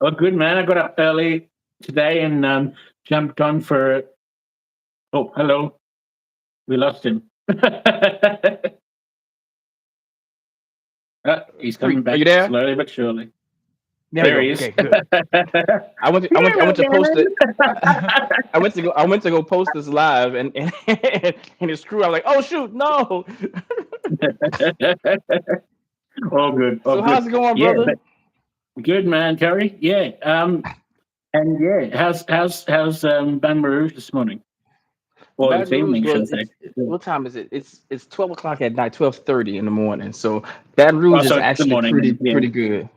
Oh, good man. I got up early today and jumped on for. Oh, hello. We lost him. He's Are coming you back there? slowly but surely. There we There go. he is. Okay, good. I went to post it. I went to go post this live and it's true. I was like, oh shoot, no. All good. All So how's good. it going, Yeah, brother? but good man, Terry. Yeah. And yeah, how's Baton Rouge this morning or Baton this Rouge, evening, should well, I say? Yeah. what time is it? It's 12 o'clock at night, 12:30 in the morning. So Baton Rouge Oh, is so it's the actually morning pretty then. Yeah, pretty good.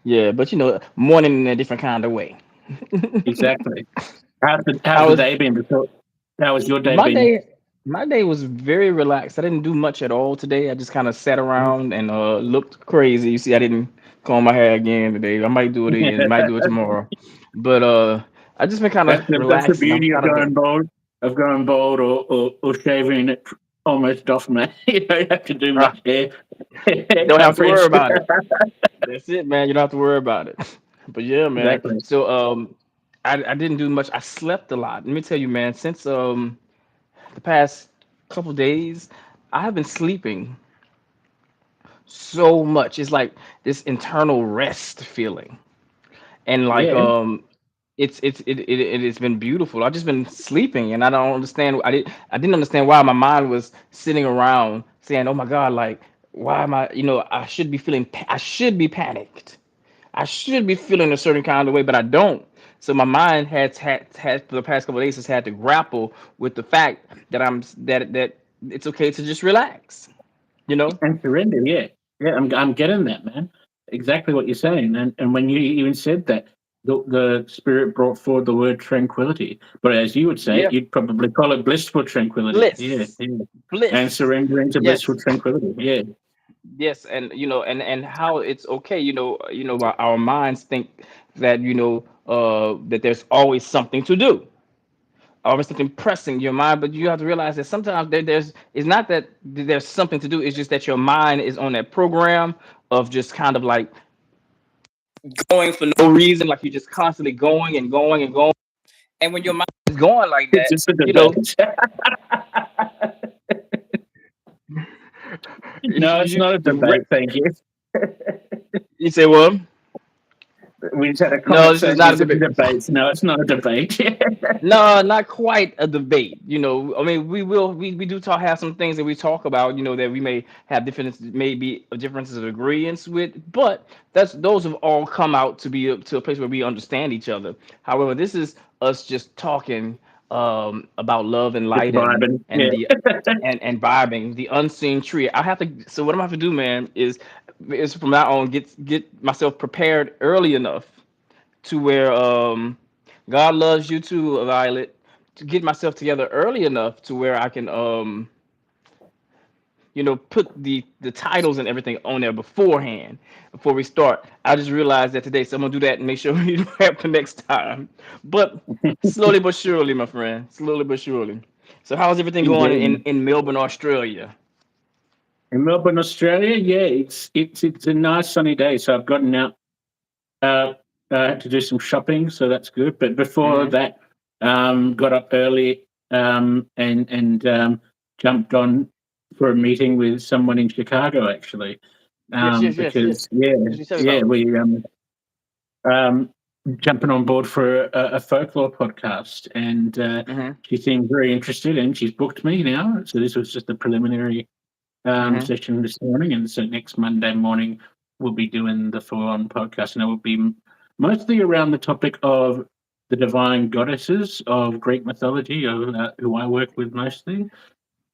Yeah, but morning in a different kind of way. exactly. How's How the was day been? How was your day my been? day? My day was very relaxed. I didn't do much at all today. I just kind of sat around and looked crazy. You see, I didn't comb my hair again today. I might do it again. Might do it tomorrow. But I just been kind of That's the relaxing. I'm beauty of kind of going bald, or shaving it almost off, man. You don't have to do uh, much hair, don't have to worry coverage. about it. That's it, man. You don't have to worry about it. But yeah, man. Exactly. So I didn't do much. I slept a lot. Let me tell you, man. Since the past couple days, I have been sleeping so much. It's like this internal rest feeling, and like Yeah. it's been beautiful. I've just been sleeping, and I don't understand. I didn't understand why my mind was sitting around saying, "Oh my God, like why am I? I should be I should be panicked. I should be feeling a certain kind of way, but I don't." So my mind had for the past couple of days has had to grapple with the fact that that it's okay to just relax. You know? And surrender. Yeah. Yeah. I'm getting that, man. Exactly what you're saying. And when you even said that, the spirit brought forward the word tranquility. But as you would say, Yeah. you'd probably call it blissful tranquility. Yeah. Bliss. Yeah. And Bliss. surrendering to blissful Yes. tranquility. Yeah. Yes, and and how it's okay, our minds think that that there's always something to do, always something pressing your mind, but you have to realize that sometimes there's it's not that there's something to do, it's just that your mind is on that program of just kind of like going for no reason, like you're just constantly going and going and going. And when your mind is going like It's that, just a you know, debate. No, it's you, not a the debate. Thank you. you say, well, We just had a no, comment this is saying, not a is it a debate. debate? No, it's not a debate. No, not quite a debate. I mean, we do talk have some things that we talk about. That we may have differences, maybe differences of agreements with, but those have all come out to be to a place where we understand each other. However, this is us just talking about love and Just light vibing. and Yeah. the and vibing the unseen tree. I have to. So what I'm gonna have to do, man, is from now on get myself prepared early enough to where God loves you too, Violet, to get myself together early enough to where I can put the titles and everything on there beforehand before we start. I just realized that today, so I'm gonna do that and make sure we do that for next time. But slowly but surely, my friend, slowly but surely. So how's everything going Indeed. in Melbourne, Australia? In Melbourne, Australia, yeah, it's a nice sunny day. So I've gotten out uh, to do some shopping, so that's good. But before Mm-hmm. that, got up early and jumped on for a meeting with someone in Chicago, actually. Yes, yes, yes. Because yeah, What did you tell yeah, about? we um, jumping on board for a folklore podcast, and Mm-hmm. she seemed very interested, and she's booked me now. So this was just a preliminary Mm-hmm. session this morning, and so next Monday morning we'll be doing the full-on podcast, and it will be mostly around the topic of the divine goddesses of Greek mythology, who I work with mostly.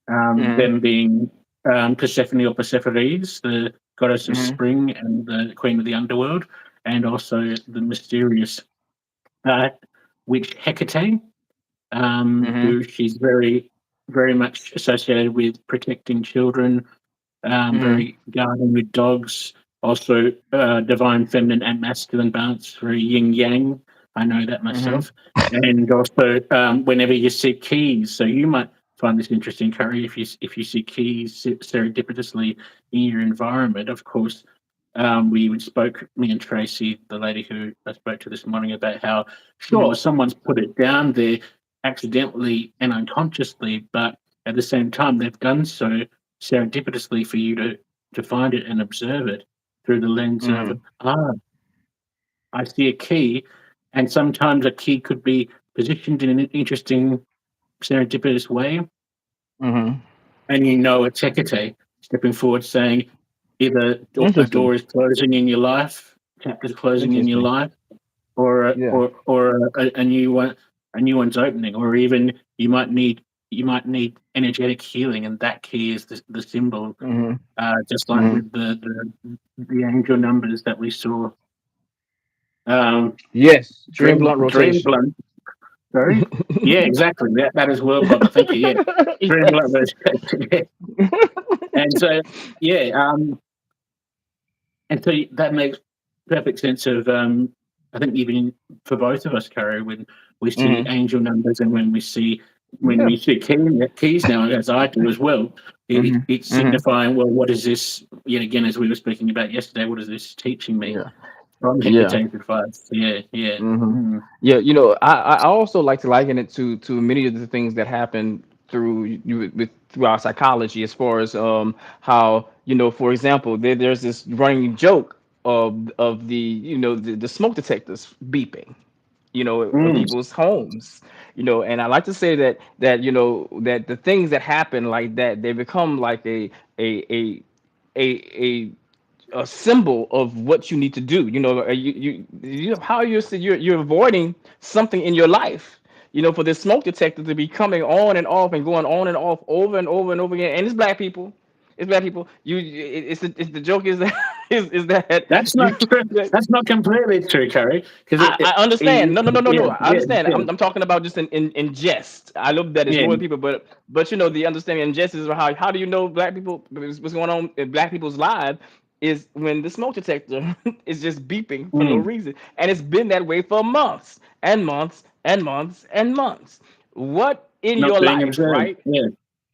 Mm-hmm. Them being Persephone or Persephones, the goddess of Mm-hmm. spring and the queen of the underworld, and also the mysterious uh, witch Hecate, Mm-hmm. who she's very, very much associated with protecting children, Mm-hmm. very guarding with dogs, also divine feminine and masculine balance, very yin yang. I know that Mm-hmm. myself. And also, whenever you see keys, so you might find this interesting, Curry, if you see keys serendipitously in your environment. Of course, we spoke, me and Tracy, the lady who I spoke to this morning, about how Mhm. sure someone's put it down there accidentally and unconsciously, but at the same time they've done so serendipitously for you to find it and observe it through the lens of, Mhm. ah, I see a key, and sometimes a key could be positioned in an interesting serendipitous way, Mhm. and it's Hecate stepping forward saying either a Interesting. door is closing in your life, chapters closing in your Interesting. life, or Yeah. a new one, a new one's opening, or even you might need energetic healing, and that key is the symbol, Mhm. just like Mhm. with the angel numbers that we saw. Um, Yes. Dream blunt dream rotation. blunt. Sorry. Yeah, exactly. That is well, brother. Thank you. Yeah, dream blunt. Yes. And so, yeah, and so that makes perfect sense of, I think even for both of us, Carrie, when we see Mhm. angel numbers and when Yeah. we see keys now, as I do as well, Mhm. it's Mhm. signifying, well, what is this? Yet again, as we were speaking about yesterday, what is this teaching me Yeah. from Yeah. Hecate's advice? Yeah, yeah. hmm Mm. Yeah, I also like to liken it to many of the things that happen through our psychology, as far as how, for example, there's this running joke of the smoke detectors beeping, in Mm. people's homes, and I like to say that the things that happen like that, they become like a a a a symbol of what you need to do. How you're avoiding something in your life. For this smoke detector to be coming on and off and going on and off over and over and over again, and it's black people. It's black people. It's the joke is that is that That's you not true. that That's not completely true, Carrie. Because I understand. No, no, no, no, yeah, no. I yeah, understand. yeah, I'm talking about just in jest. I know that it's yeah. more than people, but the understanding in jest is how do you know black people, what's going on in black people's lives is when the smoke detector is just beeping for no Mm. reason, and it's been that way for months and months and months and months. What in Not your being life, observed. right? Yeah.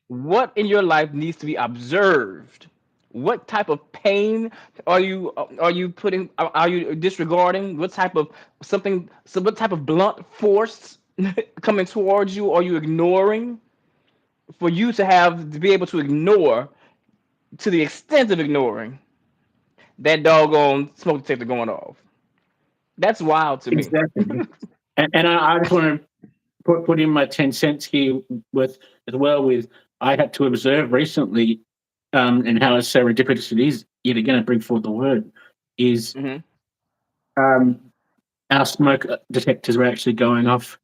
What in your life needs to be observed? What type of pain are you putting, are you disregarding? What type of something, so what type of blunt force coming towards you are you ignoring, for you to be able to ignore, to the extent of ignoring that doggone smoke detector going off? That's wild to me. Exactly. And I just want to put in my 10 cents here with as well with I had to observe recently, and how serendipitous it is. Yet again, I bring forward the word is, Hmm. um, our smoke detectors were actually going off,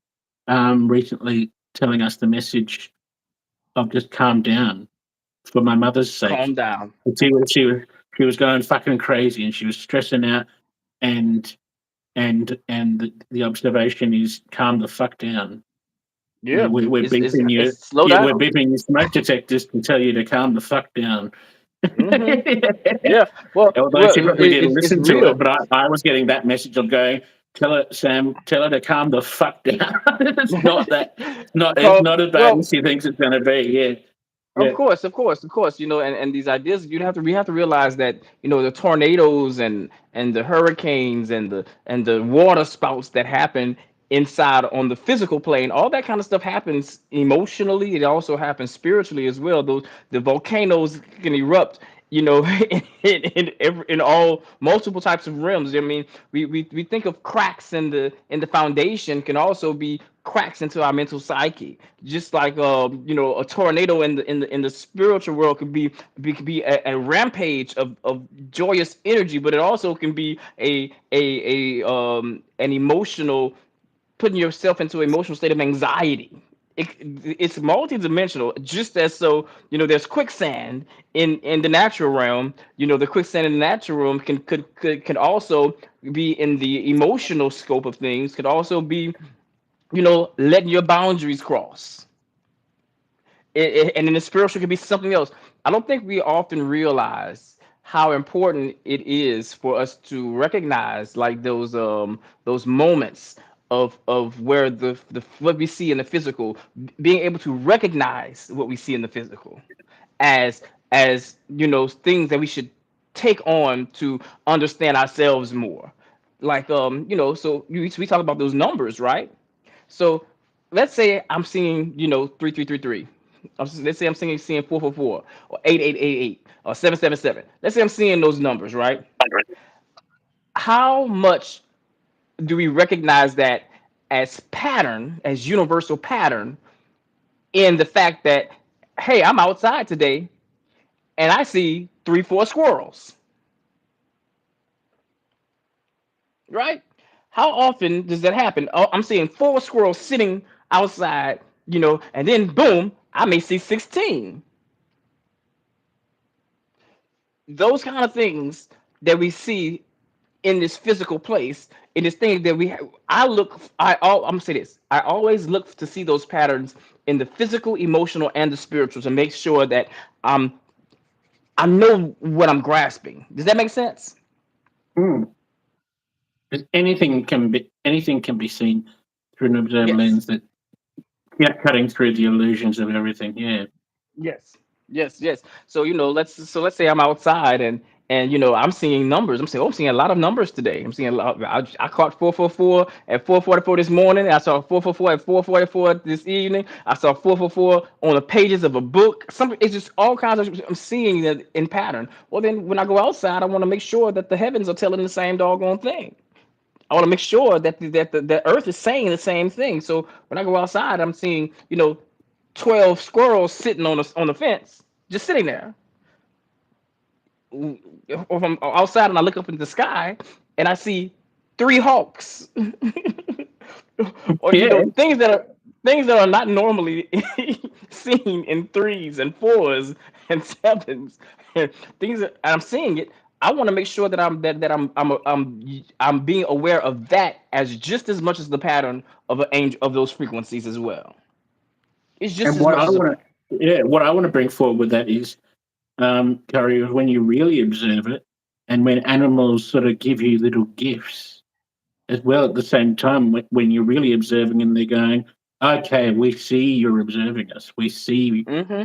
recently, telling us the message of just calm down for my mother's sake. Calm down. She was going fucking crazy and she was stressing out, and the observation is calm the fuck down. Yeah, We're beeping it's you. slow Yeah, we're down. beeping your smoke detectors to tell you to calm the fuck down. Hmm. Yeah. Well, Although well, she probably didn't it's listen to it, real. but I was getting that message of going, tell her, Sam, tell her to calm the fuck down. It's not that, it's not as bad Well, as she thinks it's going to be. Yeah, of yeah. course, of course, of course. And these ideas, we have to realize that the tornadoes and the hurricanes and the water spouts that happen inside on the physical plane, all that kind of stuff happens emotionally. It also happens spiritually as well. Those The volcanoes can erupt, in all multiple types of realms. I mean, we think of cracks in the foundation can also be cracks into our mental psyche, just like a tornado in the spiritual world could be a rampage of joyous energy, but it also can be an emotional, putting yourself into an emotional state of anxiety. It's multidimensional. Just as so, there's quicksand in the natural realm. The quicksand in the natural realm can also be in the emotional scope of things. Could also be, letting your boundaries cross. And in the spiritual, could be something else. I don't think we often realize how important it is for us to recognize, like, those moments of where the what we see in the physical, being able to recognize what we see in the physical as things that we should take on to understand ourselves more. Like so we talk about those numbers, right? So let's say I'm seeing, 3333. Let's say I'm seeing 444 or 8888 or 777. Let's say I'm seeing those numbers, right? How much do we recognize that as pattern, as universal pattern, in the fact that, hey, I'm outside today and I see 3, 4 squirrels, right? How often does that happen? Oh, I'm seeing 4 squirrels sitting outside, and then boom, I may see 16. Those kind of things that we see in this physical place, in this thing that we have, I'm gonna say this. I always look to see those patterns in the physical, emotional, and the spiritual to make sure that um I know what I'm grasping. Does that make sense? Hmm. 'Cause anything can be seen through an observed Yes. lens that, yeah, cutting through the illusions of everything. Yeah. Yes. Yes. Yes. So let's say I'm outside and I'm seeing numbers. I'm seeing a lot of numbers today. I'm seeing a lot. I caught 444 at 4:44 this morning. I saw 444 at 4:44 this evening. I saw 444 on the pages of a book. It's just all kinds of. I'm seeing that in pattern. Well, then when I go outside, I want to make sure that the heavens are telling the same doggone thing. I want to make sure that the earth is saying the same thing. So when I go outside, I'm seeing 12 squirrels sitting on the fence, just sitting there. Or if I'm outside and I look up in the sky and I see 3 hawks, or Yeah. things that are not normally seen in threes and fours and sevens, and I'm seeing it. I want to make sure that I'm being aware of that as just as much as the pattern of an angel of those frequencies as well. It's just And as much as a pattern. what I want to bring forward with that is, Curry, is when you really observe it, and when animals sort of give you little gifts as well at the same time. When you're really observing, and they're going, "Okay, we see you're observing us. We see Hmm.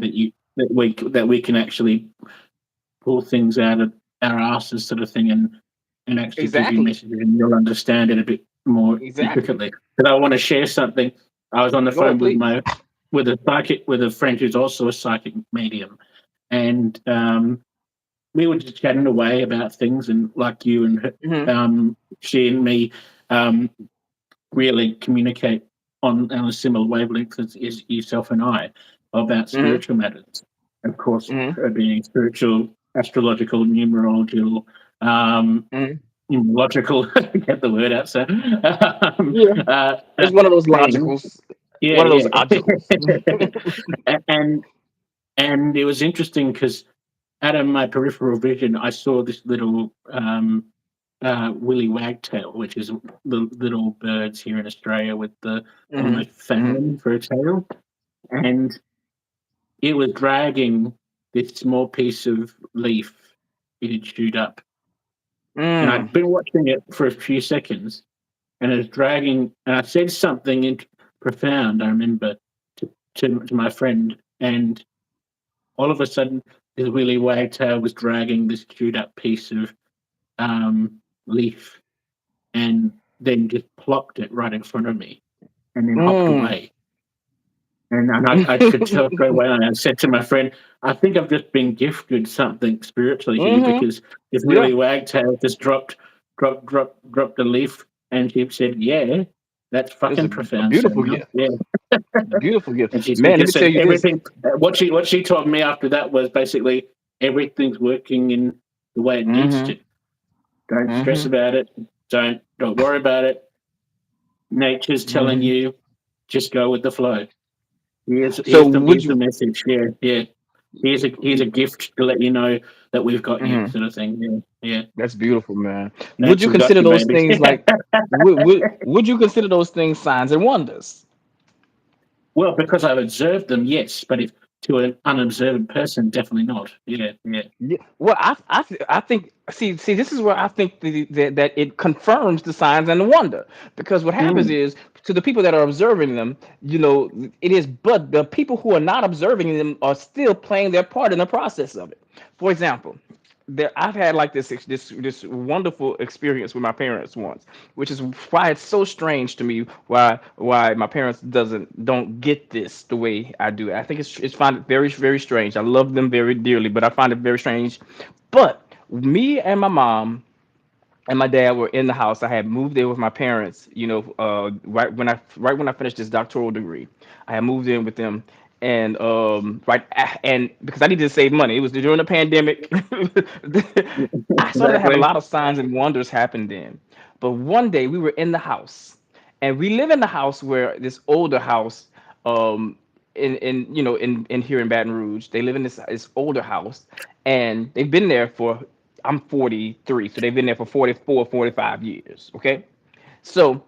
that we can actually pull things out of our asses, sort of thing, and actually give you Exactly. messages, and you'll understand it a bit more Exactly. intricately." But I want to share something. I was on the Go ahead, phone with please. my with a friend who's also a psychic medium, and we were just chatting away about things, and like you and her, Hmm. she and me um, really communicate on a similar wavelength as yourself and I about Hmm. spiritual matters. Of course, Hmm. being spiritual, astrological, numerological, um, Hmm. logical, get the word out, so Yeah. It's one of those thing. logicals, Yeah, one of those yeah. obstacles. and and it was interesting because out of my peripheral vision, I saw this little willy wagtail, which is the little birds here in Australia with the Hmm. almost Hmm. fan for a tail, and it was dragging this small piece of leaf it had chewed up. And Mm. I'd been watching it for a few seconds, and it was dragging, and I said something profound, I remember, to my friend, and all of a sudden, this willy wagtail was dragging this chewed up piece of leaf, and then just plopped it right in front of me, and then hopped Mm. away. And I could tell straight away. And I said to my friend, "I think I've just been gifted something spiritually here, Hmm. because this Yeah. really wagtail just dropped a leaf." And she said, "Yeah, that's It's fucking a profound, beautiful Samuel." gift. Yeah. Beautiful gift. And she Man, let me just tell said you this. everything. What she told me after that was basically everything's working in the way it needs Hmm. to. Don't stress Hmm. about it. Don't worry about it. Nature's telling Hmm. you, just go with the flow. Here's So here's the would here's the you? message. Yeah, yeah. Here's a gift to let you know that we've got you, Mhm. sort of thing. Yeah, yeah. That's beautiful, man. Would you Nature's got consider you, those baby. things like would you consider those things signs and wonders? Well, because I've observed them, yes, but if to an unobservant person, definitely not. Yeah, yeah. Yeah. Well, I think see this is where I think that it confirms the signs and the wonder, because what happens Mm, is, to the people that are observing them, it is, but the people who are not observing them are still playing their part in the process of it. For example, there I've had like this wonderful experience with my parents once, which is why it's so strange to me why my parents don't get this the way I do. I think it's find it very strange. I love them very dearly, but I find it very strange. But me and my mom and my dad were in the house. I had moved in with my parents, right when I finished this doctoral degree. I had moved in with them, and and because I needed to save money, it was during the pandemic. I started to have a Exactly. lot of signs and wonders happen then. But one day we were in the house, and we live in the house where this older house, um, in here in Baton Rouge, they live in this older house, and they've been there for I'm 43, so they've been there for 44, 45 years. Okay, so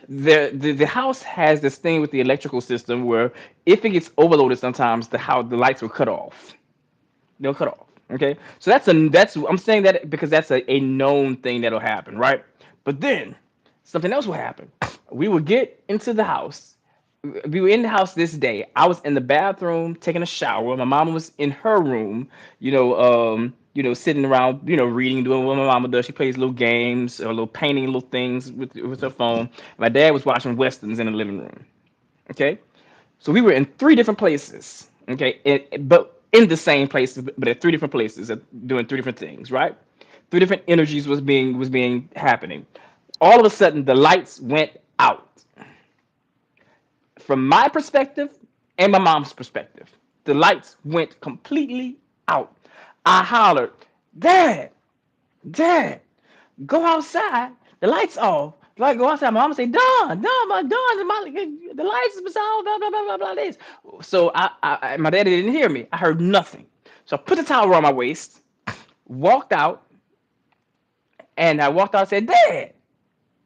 the house has this thing with the electrical system where if it gets overloaded, sometimes the lights will cut off. They'll cut off. Okay, so that's I'm saying that because that's a known thing that'll happen, right? But then something else will happen. We will get into the house. We were in the house this day. I was in the bathroom taking a shower. My mama was in her room, sitting around, reading, doing what my mama does. She plays little games or little painting little things with her phone. My dad was watching westerns in the living room. Okay, so we were in three different places. Okay, but in the same place, but at three different places, doing three different things. Right, three different energies was being happening. All of a sudden, the lights went out from my perspective and my mom's perspective. The lights went completely out. I hollered, Dad, Dad, go outside. The lights off. Like go outside. My mom say, Don, the lights was off. Blah blah blah blah blah. This. So my daddy didn't hear me. I heard nothing. So I put the towel around my waist, walked out, and I walked out and said,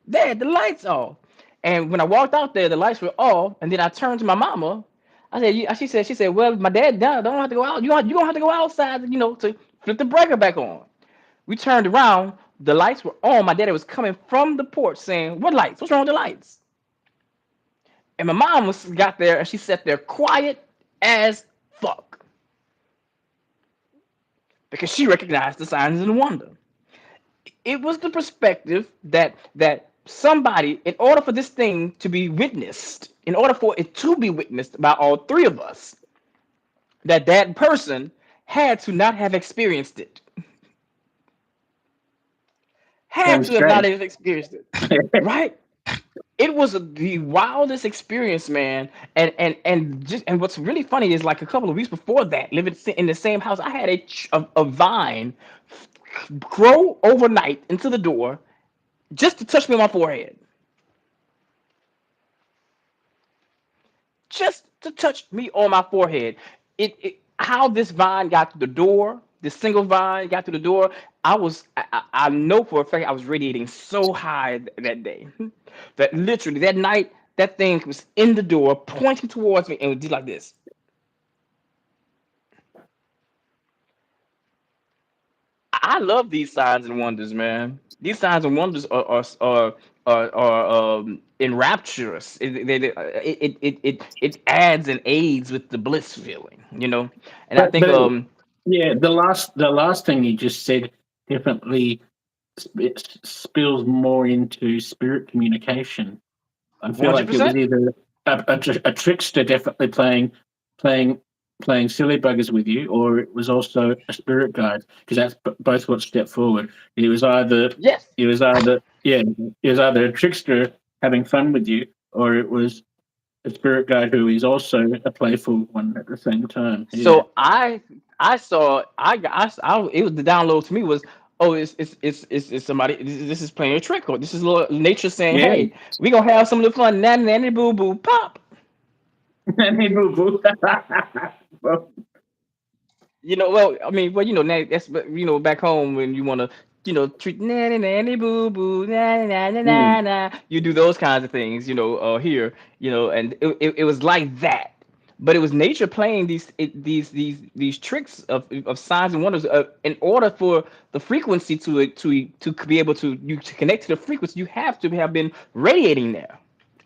Dad, the lights off. And when I walked out there, the lights were off. And then I turned to my mama. I said, she said, well, my dad don't have to go out. You don't have to go outside, to flip the breaker back on. We turned around. The lights were on. My daddy was coming from the porch saying, what lights? What's wrong with the lights? And my mom got there and she sat there quiet as fuck because she recognized the signs and the wonder. It was the perspective that somebody, in order for this thing to be witnessed, in order for it to be witnessed by all three of us, that person had to not have experienced it. Had Damn to have not straight. have experienced it, right? It was the wildest experience, man. And what's really funny is like a couple of weeks before that, living in the same house, I had a vine grow overnight into the door just to touch me on my forehead, just to touch me on my forehead. How this vine got to the door, this single vine got to the door. I know for a fact I was radiating so high that day that literally that night that thing was in the door pointing towards me and would do like this. I love these signs and wonders, man. These signs and wonders are enrapturous. It adds and aids with the bliss feeling. And I think But yeah, the last thing you just said definitely spills more into spirit communication. I feel like it was 100%. either a trickster definitely playing playing silly buggers with you, or it was also a spirit guide because that's both what stepped forward. It was either Yes. it was either yeah, it was either a trickster having fun with you, or it was a spirit guide who is also a playful one at the same time. Yeah, So I saw I it was the download to me was, oh, it's somebody, this is playing a trick, or this is little nature saying, yeah. hey, we gonna have some of the fun, nanny nanny boo boo pop. Hey, boo boo. Well, Well, I mean, well, that's, but back home when you want to, treat nanny nanny boo boo na na na mm, na na, you do those kinds of things, here, and it was like that. But it was nature playing these tricks of signs and wonders. In order for the frequency to be able to connect to the frequency, you have to have been radiating there.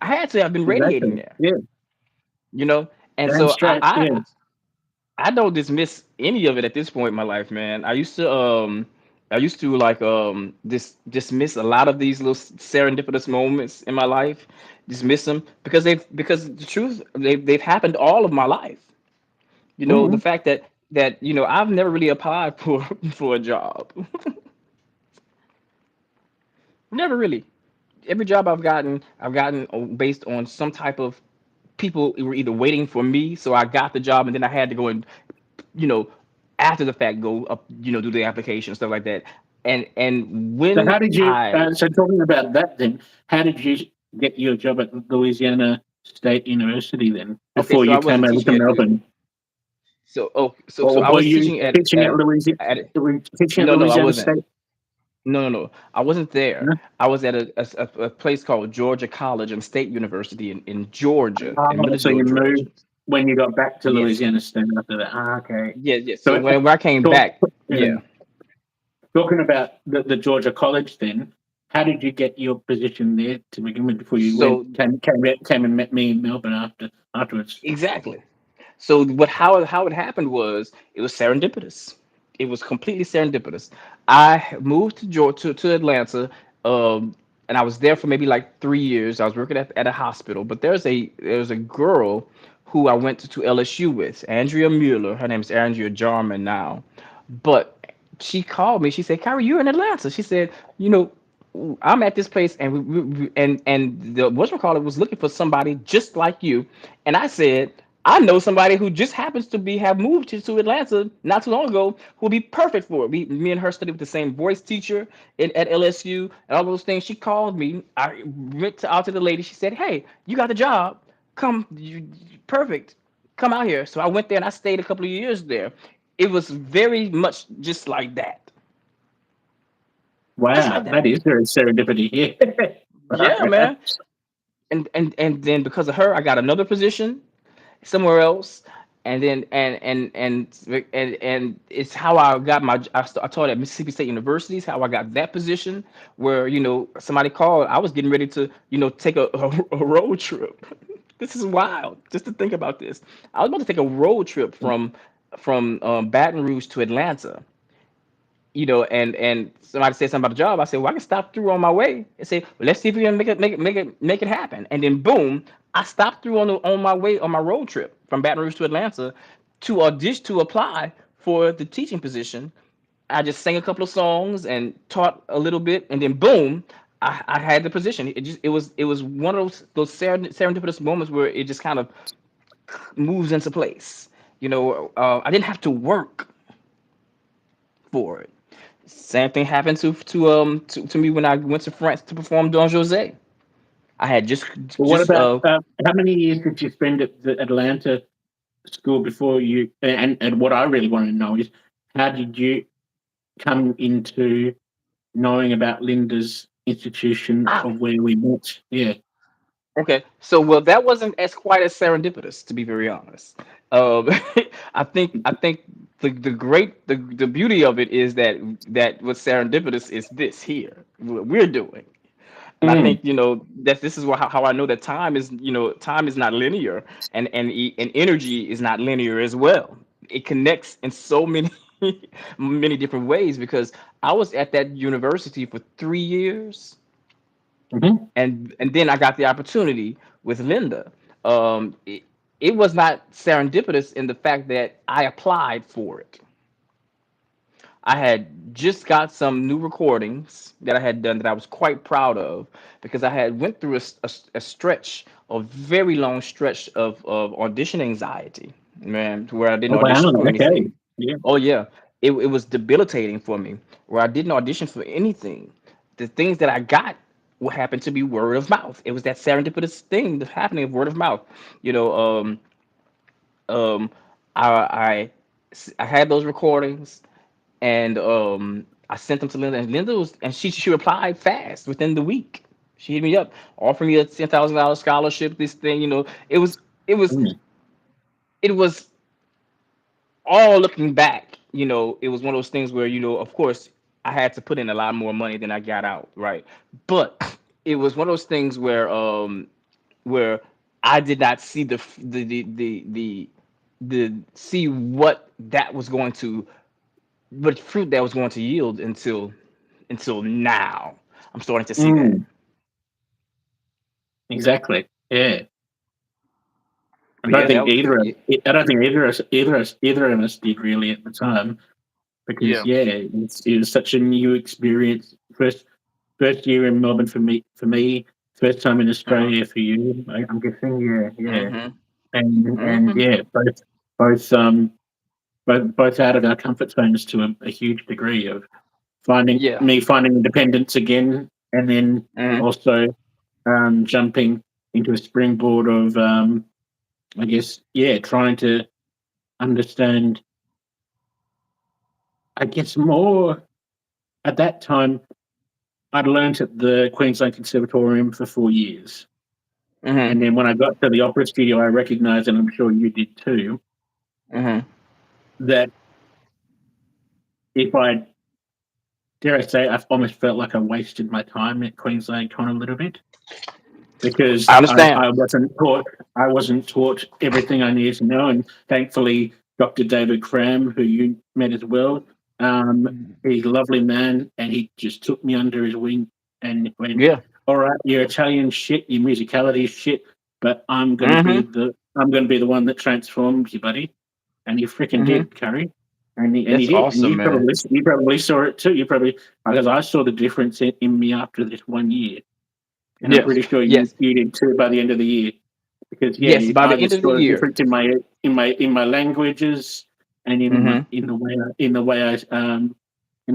I had to have been radiating exactly. there, Yeah, you know. And damn so straight. Yeah. I don't dismiss any of it at this point in my life, man. I used to like dismiss a lot of these little serendipitous moments in my life, dismiss them because the truth they've happened all of my life. You know, the Mm. fact that I've never really applied for for a job. Never really. Every job I've gotten based on some type of people were either waiting for me, so I got the job, and then I had to go and you know after the fact go up, do the application stuff like that. And So when how did you? I So talking about that, then, how did you get your job at Louisiana State University then okay, before so I you came wasn't over to teaching at Melbourne, so or I were was you teaching at teaching at Louisiana? at Were you teaching at no, no, I Louisiana wasn't. State? No, no, no. I wasn't there. No? I was at a place called Georgia College and State University in Georgia, in Oh, so Millersville, you Georgia. moved when you got back to Yes. Louisiana State after that. Ah, okay. Yes, yes. So So when I came talk, back, yeah. talking about the Georgia College, then, how did you get your position there to begin with before you went So came and met me in Melbourne afterwards? exactly. So what how it happened was it was serendipitous. It was completely serendipitous. I moved to Georgia to Atlanta, and I was there for maybe like 3 years. I was working at a hospital, but there's a girl who I went to LSU with, Andrea Mueller. Her name is Andrea Jarman now, but she called me. She said, "Kyrie, you're in Atlanta." She said, "You know, I'm at this place, and and the what's call it was looking for somebody just like you." And I said, I know somebody who just happens to have moved to Atlanta not too long ago who would be perfect for it. Me and her studied with the same voice teacher at LSU and all those things. She called me. I went out to the lady. She said, "Hey, you got the job. Come, perfect. Come out here." So I went there and I stayed a couple of years there. It was very much just like that. Just like Wow, that. that is very serendipity. Yeah, Yeah. man. And then because of her, I got another position somewhere else, and then and it's how I got I taught at Mississippi State University. Is how I got that position where somebody called. I was getting ready to take a road trip. This is wild. Just to think about this, I was about to take a road trip from Baton Rouge to Atlanta. And somebody said something about the job. I said, well, I can stop through on my way and say, well, let's see if we can make it happen. And then boom, I stopped through on my way on my road trip from Baton Rouge to Atlanta to audition to apply for the teaching position. I just sang a couple of songs and taught a little bit, and then boom, I had the position. It was one of those serendipitous moments where it just kind of moves into place. I didn't have to work for it. Same thing happened to me when I went to France to perform Don Jose. I had Well, what just about how many years did you spend at the Atlanta school before you? And what I really want to know is how did you come into knowing about Linda's institution ah of where we met? Yeah. okay. So well, that wasn't as quite as serendipitous, to be very honest. Um, I think the beauty of it is that what serendipitous is this here what we're doing. And I think Mm. that this is how I know that time is not linear, and energy is not linear as well. It connects in so many many different ways because I was at that university for 3 years, Hmm. and then I got the opportunity with Linda. It was not serendipitous in the fact that I applied for it. I had just got some new recordings that I had done that I was quite proud of because I had went through a stretch, a very long stretch of audition anxiety, man, to where I didn't Oh wow. audition for Okay. anything. Yeah. Oh yeah, it was debilitating for me where I didn't audition for anything. The things that I got what happened to be word of mouth. It was that serendipitous thing that's happening of word of mouth. You know, um, I, I I had those recordings and I sent them to Linda, and Linda was, and she replied fast within the week. She hit me up, offering me a $10,000 scholarship. This thing, it was, Mm. it was all looking back. It was one of those things where of course, I had to put in a lot more money than I got out, right? But it was one of those things where I did not see the see what that was going to, what fruit that was going to yield until now. I'm starting to see that. Mm, exactly. Yeah. I But don't yeah, think that either of I don't think either of us did really at the time because yeah. yeah, it was such a new experience. First year in Melbourne for me, first time in Uh-huh. Australia for you. I'm guessing, yeah, Mhm. and Mhm. yeah, both both out of our comfort zones to a huge degree of Yeah. finding independence again, and then Mhm. also jumping into a springboard of I guess trying to understand. I guess more at that time. I'd learnt at the Queensland Conservatorium for 4 years. Mhm. And then when I got to the opera studio, I recognized, and I'm sure you did too, Mhm. that if I, dare I say, I've almost felt like I wasted my time at Queensland Con a little bit because I I, understand. I wasn't taught I wasn't taught everything I needed to know. And thankfully, Dr. David Cram, who you met as well, he's a lovely man, and he just took me under his wing and went, Yeah. "All right, your Italian shit, your musicality is shit, but Mhm. I'm gonna be the one that transforms you, buddy." And he freaking Mhm. did, Curry. And he That's did, and awesome, man. you probably saw it too. You probably because I saw the difference in me after this 1 year, and I'm Yes. pretty sure Yes. you did too by the end of the year. Because Yes. By I the end just of the saw a year. difference in my languages and Mhm. in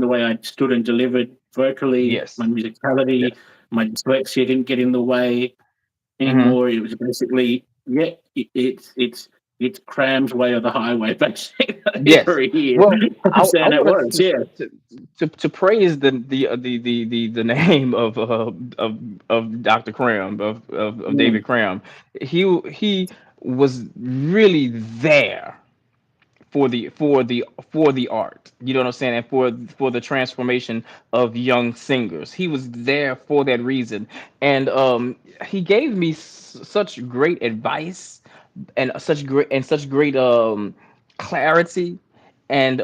the way I stood and delivered vocally. My Yes. musicality, Yes. my dyslexia didn't get in the way Mhm. anymore. It was basically it's Cram's way or the highway basically for Yes. a year, Well, I and it wanted was to praise the name of Dr. Cram of Mm, David Cram. He was really there for the art. You know what I'm saying? And for the transformation of young singers. He was there for that reason. And he gave me such great advice and such great clarity and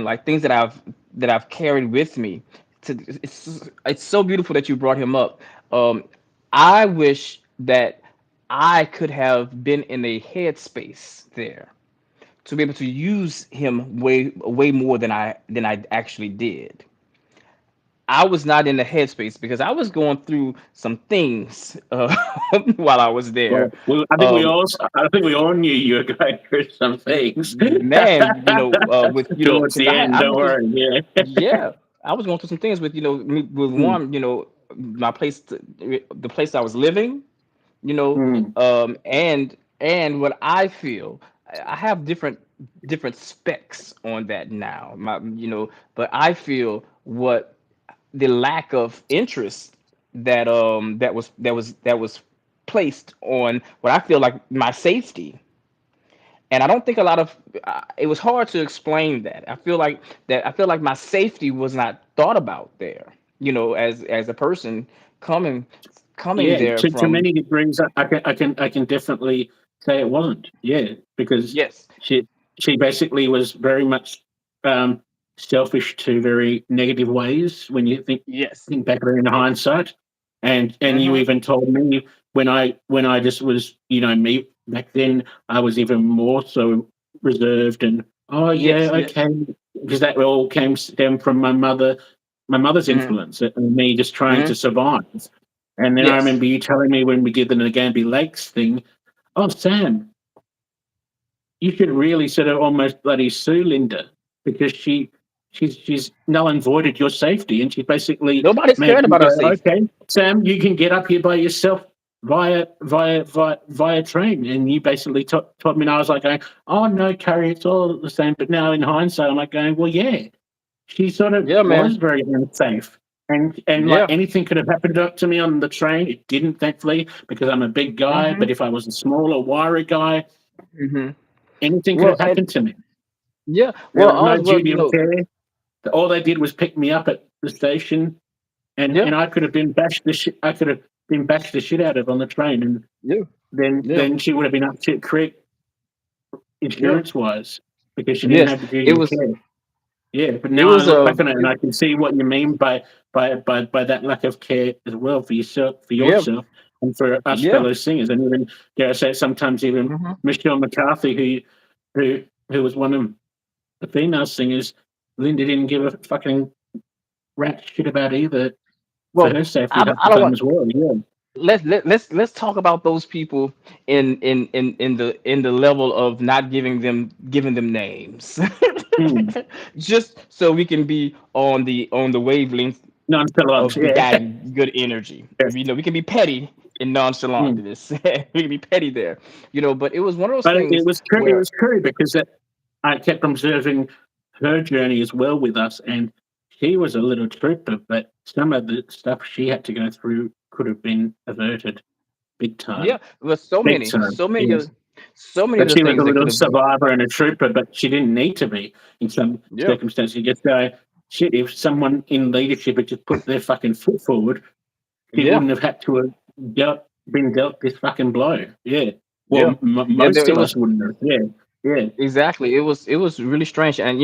like things that I've carried with me. It's so beautiful that you brought him up. Um, I wish that I could have been in a headspace there to be able to use him way more than I actually did. I was not in the headspace because I was going through some things while I was there. Um, I think we all knew you were going through some things Man, with towards because the end. I Don't went through, worry, yeah. yeah, I was going through some things with with Mm, one, my place, the place I was living, you know, mm, and what I feel, I have different specs on that now, but I feel what the lack of interest that was placed on what I feel like my safety. And I don't think a lot of it was hard to explain that. I feel like my safety was not thought about there. As a person coming coming yeah, there to from. many degrees, I can definitely say it wasn't. Yeah, because Yes. she she basically was very much um, selfish to very negative ways when you Yes. think back in It, hindsight. And you mhm. even told me when I just was me back then, I was even more so reserved and oh yeah, Yes. Yes. okay, because that all came stem from my mother's Mhm. influence and me just trying to Mhm. survive. And then I Yes. remember you telling me when we did the Nagambie Lakes thing, oh Sam, you should really sort of almost bloody sue Linda because she's null and voided your safety, and she's basically Nobody's made cared you about go, our safety. okay, Sam, you can get up here by yourself via train, and you basically taught me, and I was like going, oh no, Carrie, it's all the same. But now in hindsight, I'm like going, well, yeah, she sort of Yeah, was man. very unsafe. And like Yeah. anything could have happened to me on the train. It didn't, thankfully, because I'm a big guy. But Mhm. if I was a smaller, wiry guy, Mhm. anything could Well, have happened to me. yeah. There Well, was no ours. Well, duty of care. All they did was pick me up at the station, yeah. and I could have been bashed the shit. I could have been bashed the shit out of on the train, and Yeah. then Yeah. she would have been up Chit Creek Yep. insurance wise, because she didn't Yes. have the It duty of was. care. Yeah, but It now I was look back on it and it- I can see what you mean by that lack of care as well for yeah. yourself and for us Yeah. fellow singers, and even dare I say sometimes even Hmm. Michelle McCarthy, who was one of the female singers, Linda didn't give a fucking rat shit about either for Well, her safety half I the don't time want. as well. Yeah. Let's talk about those people in the level of not giving them names, Mm. just so we can be on the wavelength Nonchalant. of Yeah. guiding good energy. Yes. We can be petty and nonchalant Mm. to this. We can be petty there, but it was one of those But things it where was true because I kept observing her journey as well with us, and she was a little trooper, but some of the stuff she had to go through could have been averted big yeah, time. there was Big time. Yes. so many of But the she was a things that could little have. survivor and a trooper, but she didn't need to be in some Yeah, circumstances. You just go, shit, if someone in leadership had just put their fucking foot forward, she yeah, wouldn't have had to have been dealt this fucking blow. Yeah. Well, yeah, yeah. most It of was. us wouldn't have. Yeah. Yeah. Exactly. It was really strange, and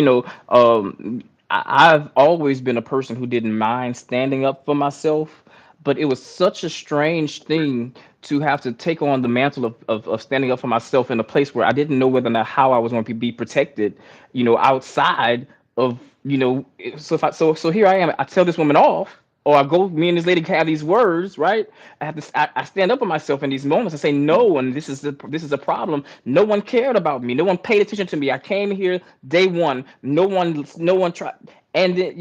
I've always been a person who didn't mind standing up for myself, but it was such a strange thing to have to take on the mantle of standing up for myself in a place where I didn't know whether or not how I was going to be protected, outside of, so if I so here I am, I tell this woman off, or I go, me and this lady have these words, right? I stand up for myself in these moments and say no, and this is a problem. No one cared about me. No one paid attention to me. I came here day one. No one tried, and then,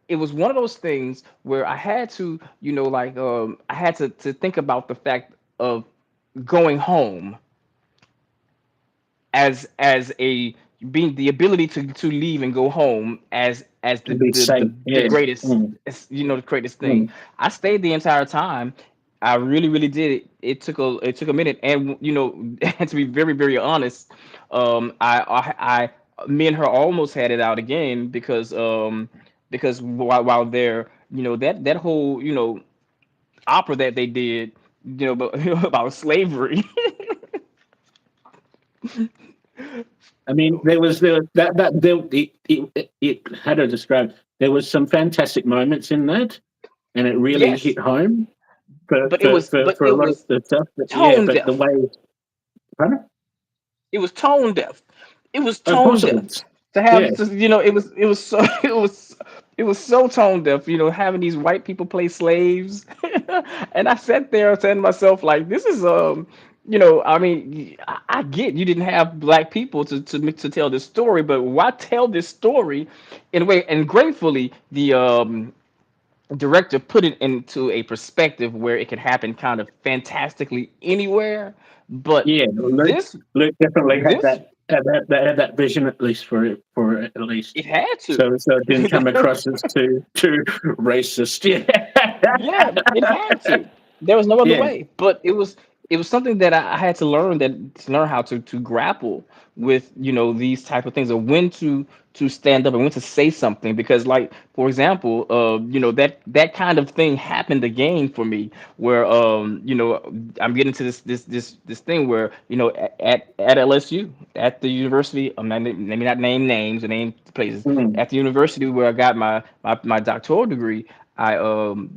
it was one of those things where I had to, I had to think about the fact of going home as a being the ability to leave and go home as To be safe. the Yeah. greatest, Mm, the greatest thing. mm. I stayed the entire time. I really, really did it. It took a minute, and and to be very, very honest, me and her almost had it out again because while there, that whole, opera that they did, about, about slavery. I mean, there was that there it how to describe. There was some fantastic moments in that, and it really Yes, hit home but it was but for a it lot of was the stuff. But yeah, tone but the deaf. way, pardon? It was tone deaf. It was Of tone course it deaf was. to Yeah. have it was so it was so tone deaf. Having these white people play slaves, and I sat there saying to myself, like, this is I mean, I get you didn't have black people to tell this story, but why tell this story in a way? And gratefully, the director put it into a perspective where it could happen kind of fantastically anywhere. But Yeah, this Luke definitely this had that vision at least for it at least. it had to. So it didn't come across as too racist. Yeah, it had to. There was no other Yeah. way. But it was something that I had to learn how to grapple with, these type of things, or when to stand up and when to say something. Because, like, for example, that kind of thing happened again for me, where I'm getting to this thing where, at LSU, at the university, I'm not, let me not name names and name places, Mm. at the university where I got my doctoral degree. I uh um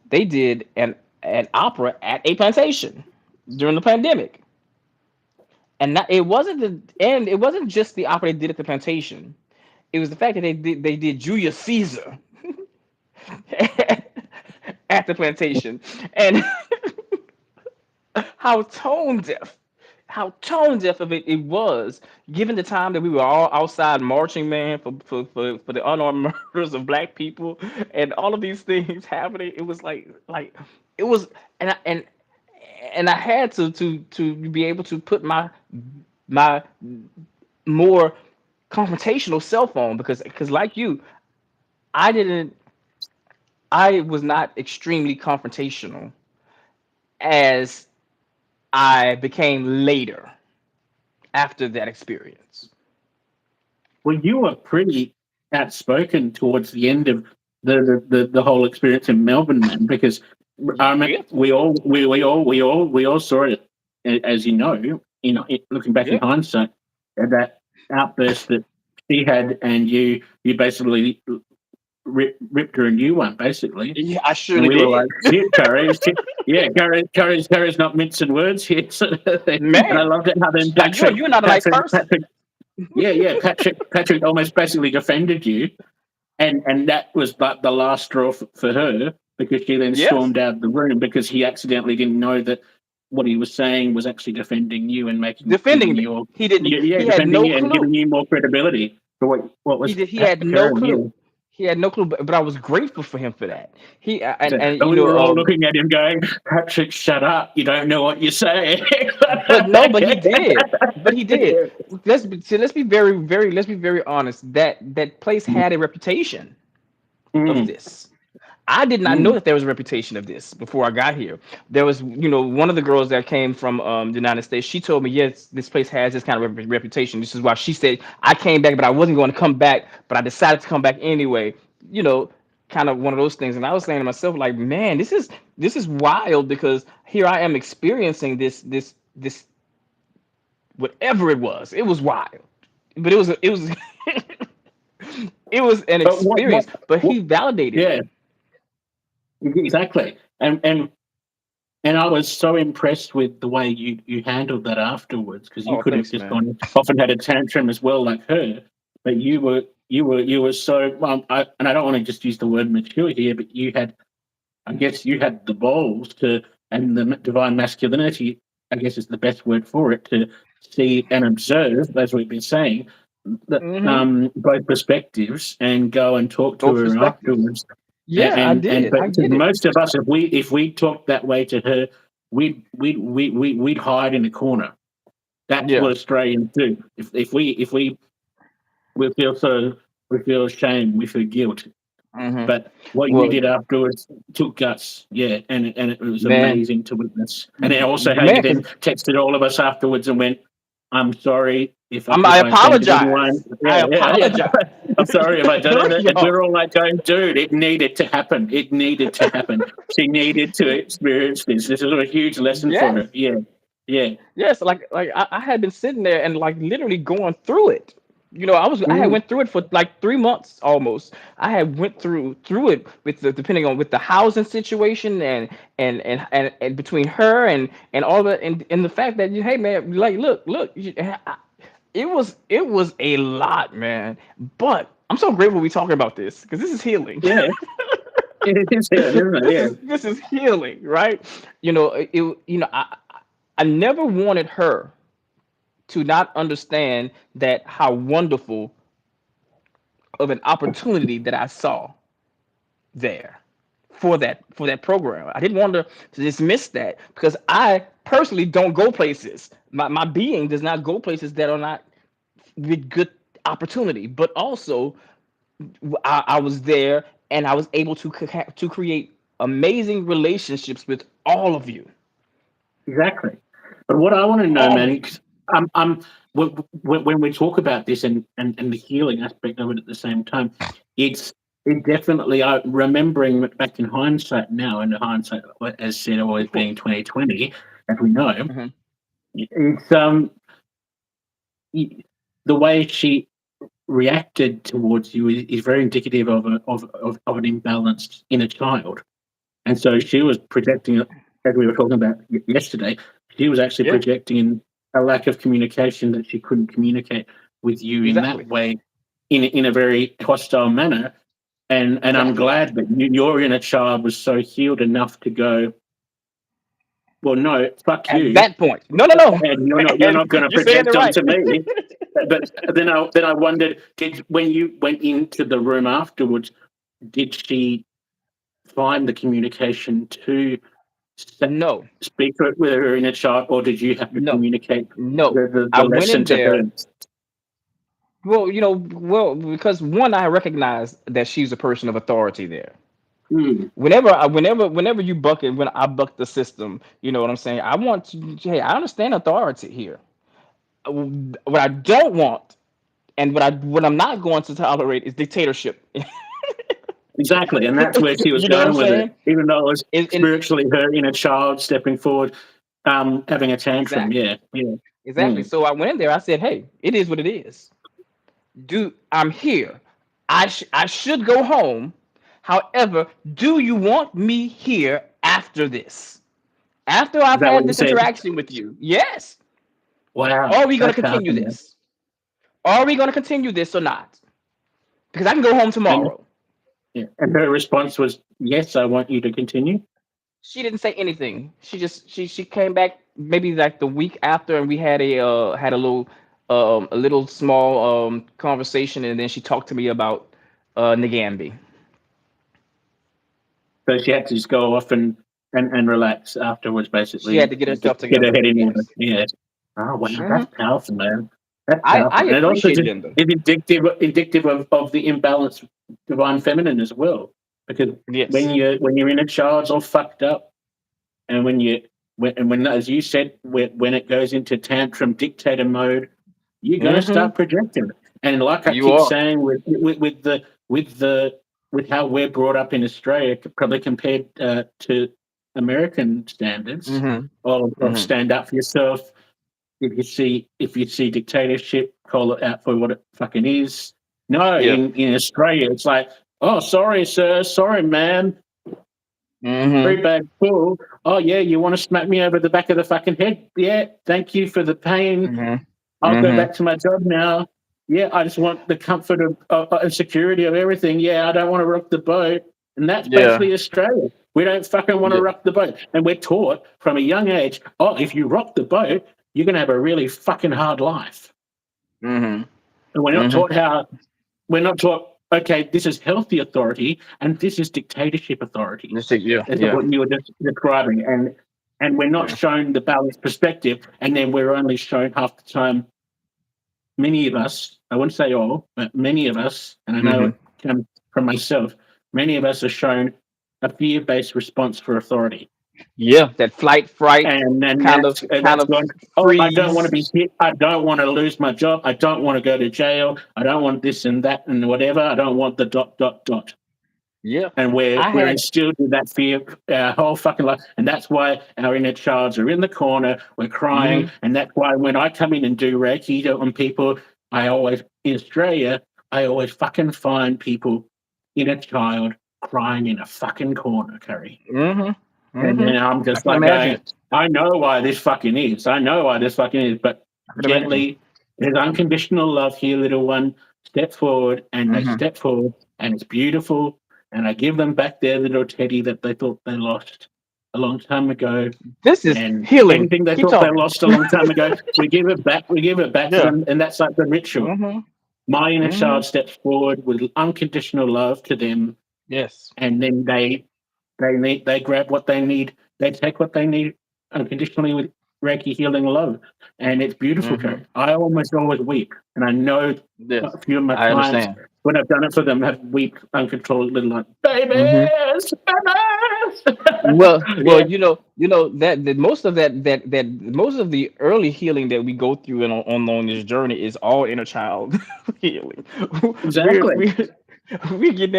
they did an opera at a plantation during the pandemic. And it wasn't just the opera they did at the plantation. It was the fact that they did Julius Caesar at the plantation. And how tone deaf how tone deaf of it was, given the time that we were all outside marching, man, for the unarmed murders of black people and all of these things happening. It was like it was, and I had to be able to put my more confrontational cell phone, because like you, I didn't I was not extremely confrontational as I became later after that experience. Well, you were pretty outspoken towards the end of the whole experience in Melbourne, man. Because I mean, Yeah. we all saw it, as you know, looking back in Yeah. hindsight, that outburst that she had, and you basically ripped her a new one, basically. Yeah, I And surely we were did. like, shit, Curry, shit. Yeah, Curry's not mincing words here. Sort of thing. And I Man, loved it how then like you're not a nice person. Patrick almost basically defended you, and that was like the last straw for her, because she then Yes, stormed out of the room because he accidentally didn't know that what he was saying was actually defending you and defending giving me. you, He didn't. yeah, He had defending no you and giving clue. you more credibility for what He was did. He had no occurring. Yeah. clue. He had no clue. But I was grateful for him for that. He and And we were all looking at him going, Patrick, shut up. You don't know what you're saying. but no, but he did. But he did. Let's be very honest. That place had a reputation of Mm, this. I did not know mm. that there was a reputation of this before I got here. There was, one of the girls that came from the United States. She told me, yes, this place has this kind of reputation. This is why she said I came back, but I wasn't going to come back, but I decided to come back anyway. You know, kind of one of those things. And I was saying to myself, like, man, this is wild, because here I am experiencing this whatever it was. It was wild, but it was it was an But experience. But what, he validated yeah, it. exactly. And I was so impressed with the way you handled that afterwards, because you Oh, could have thanks, just man. gone off and had a tantrum as well, like her. But you were so, and I don't want to just use the word mature here, but I guess you had the balls to, and the divine masculinity, I guess is the best word for it, to see and observe, as we've been saying, that Hmm. both perspectives, and go and talk to Both her perspectives. afterwards. Yeah, I And did. but I to get it. most of us, if we talked that way to her, we'd hide in the corner. That's Yeah. what Australians do. If we feel shame, we feel guilt. Hmm. But what you Well, did afterwards took guts, yeah, and it was man, amazing to witness. And then also how you man, then because texted all of us afterwards and went, "I'm sorry if I I offended anyone." apologize. I Yeah, yeah. apologize. I'm sorry if I done Look, it. And y'all. we're all like going, "Dude, it needed to happen. It needed to happen. She needed to experience this. This is a huge lesson for Yes, her." Yeah, yeah. yes. Like I had been sitting there and like literally going through it. I had Mm, went through it for like 3 months almost. I had went through it with depending on with the housing situation, and between her and all that, and the fact that hey man, like look, it was a lot, man. But I'm so grateful we talking about this, because this is healing. yeah, it is here, isn't it? this Yeah, is this is healing, right? I never wanted her to not understand that how wonderful of an opportunity that I saw there for that program. I didn't want her to dismiss that, because I personally don't go places. My being does not go places that are not with good opportunity. But also, I was there, and I was able to create amazing relationships with all of you, exactly. But what I want to know, all of man, you. 'cause I'm when we talk about this, and the healing aspect of it at the same time, it definitely, I remembering it back in hindsight now, and hindsight, as said, always Of being course. 2020, as we know, Hmm. it's y- the way she reacted towards you is very indicative of an imbalanced inner child. And so she was projecting, as we were talking about yesterday, she was actually Yeah, projecting in a lack of communication, that she couldn't communicate with you in that exactly, way, in a very hostile manner. And I'm exactly. glad that your inner child was so healed enough to go, well, no, fuck At you, that point, no, no, no, and you're and not going to you're saying it project right. onto me. But then I wondered, did when you went into the room afterwards, did she find the communication to No, speak with her inner child, or did you have to no, communicate no. the I went lesson in to her? there. Well, because one, I recognize that she's a person of authority there. Mm, Whenever you buck it, when I buck the system, you know what I'm saying. I want to. Hey, I understand authority here. What I don't want, and what I'm not going to tolerate, is dictatorship. exactly, and that's where she was You know what I'm going with it. saying? Even though it was And spiritually her inner child stepping forward, having a tantrum. exactly. Yeah, yeah. Exactly. Mm. So I went in there. I said, "Hey, it is what it is. I'm here. I should go home. However, do you want me here after this? After Is I've that what had you this said? interaction with you? Yes. Wow, Are we going to that's continue powerful, man. this? Are we going to continue this or not? Because I can go home And tomorrow." yeah, and her response was, "Yes, I want you to continue." She didn't say anything. She came back maybe like the week after, and we had a little small conversation, and then she talked to me about Nagambi. So she had to just go off and relax afterwards, She had basically, to get and herself get her together. head in order. Yes. Yeah. Oh wow, Hmm. that's powerful, man. That's I powerful, and it also appreciate just gender. is indicative of the imbalanced divine feminine as well. Because Yes. when you're in a child's all fucked up, and when as you said, when it goes into tantrum dictator mode, you're going to Hmm. start projecting. And like I You keep are. saying, with the with how we're brought up in Australia, probably compared to American standards Hmm. of Hmm. stand up for yourself. If you see dictatorship, call it out for what it fucking is. No, Yeah. in Australia, it's like, oh, sorry, sir, sorry, ma'am, very Hmm. bad pull. Oh yeah, you want to smack me over the back of the fucking head? Yeah, thank you for the pain. Hmm. I'll go Hmm. back to my job now. Yeah, I just want the comfort of and security of everything. Yeah, I don't want to rock the boat. And that's Yeah. basically Australia. We don't fucking want to Yeah. rock the boat. And we're taught from a young age, oh, if you rock the boat, you're going to have a really fucking hard life. Hmm. And Hmm. we're not taught, okay, this is healthy authority and this is dictatorship authority. Yeah. That's Yeah. what you were just describing. And we're not Yeah. shown the balanced perspective. And then we're only shown half the time, many of us, I wouldn't say all, but many of us, and I know Hmm. it comes from myself, many of us are shown a fear based response for authority. Yeah. That flight, fright, And then kind of, that's gone. Oh, I don't want to freeze. be hit. I don't want to lose my job. I don't want to go to jail. I don't want this and that and whatever. I don't want the dot dot dot. Yeah. And we're I we're had. instilled with that fear our whole fucking life, and that's why our inner childs are in the corner. We're crying, Hmm. and that's why when I come in and do Reiki on people, I always in Australia, I always fucking find people inner child crying in a fucking corner, Curry. Hmm. And Hmm. then I'm I just can like imagine going, it. I know why this fucking is. I know why this fucking is. But I can imagine. gently, there's unconditional love here, little one. Step forward, and they Hmm. step forward, and it's beautiful. And I give them back their little teddy that they thought they lost a long time ago. This is And healing. everything they Keep thought they talking. lost a long time ago, we give it back. We give it back to Yeah. them, and that's like the ritual. Hmm. My inner Hmm. child steps forward with unconditional love to them, Yes. and then they grab what they need. They take what they need unconditionally with Reiki healing love, and it's beautiful, Hmm. Kurt. I almost always weep, and I know Yes. a few of my I clients understand. when I've done it for them have weep uncontrolled little like Hmm. babies, babies. Well, Yeah, that most of that most of the early healing that we go through on this journey is all inner child healing. We're exactly. we're getting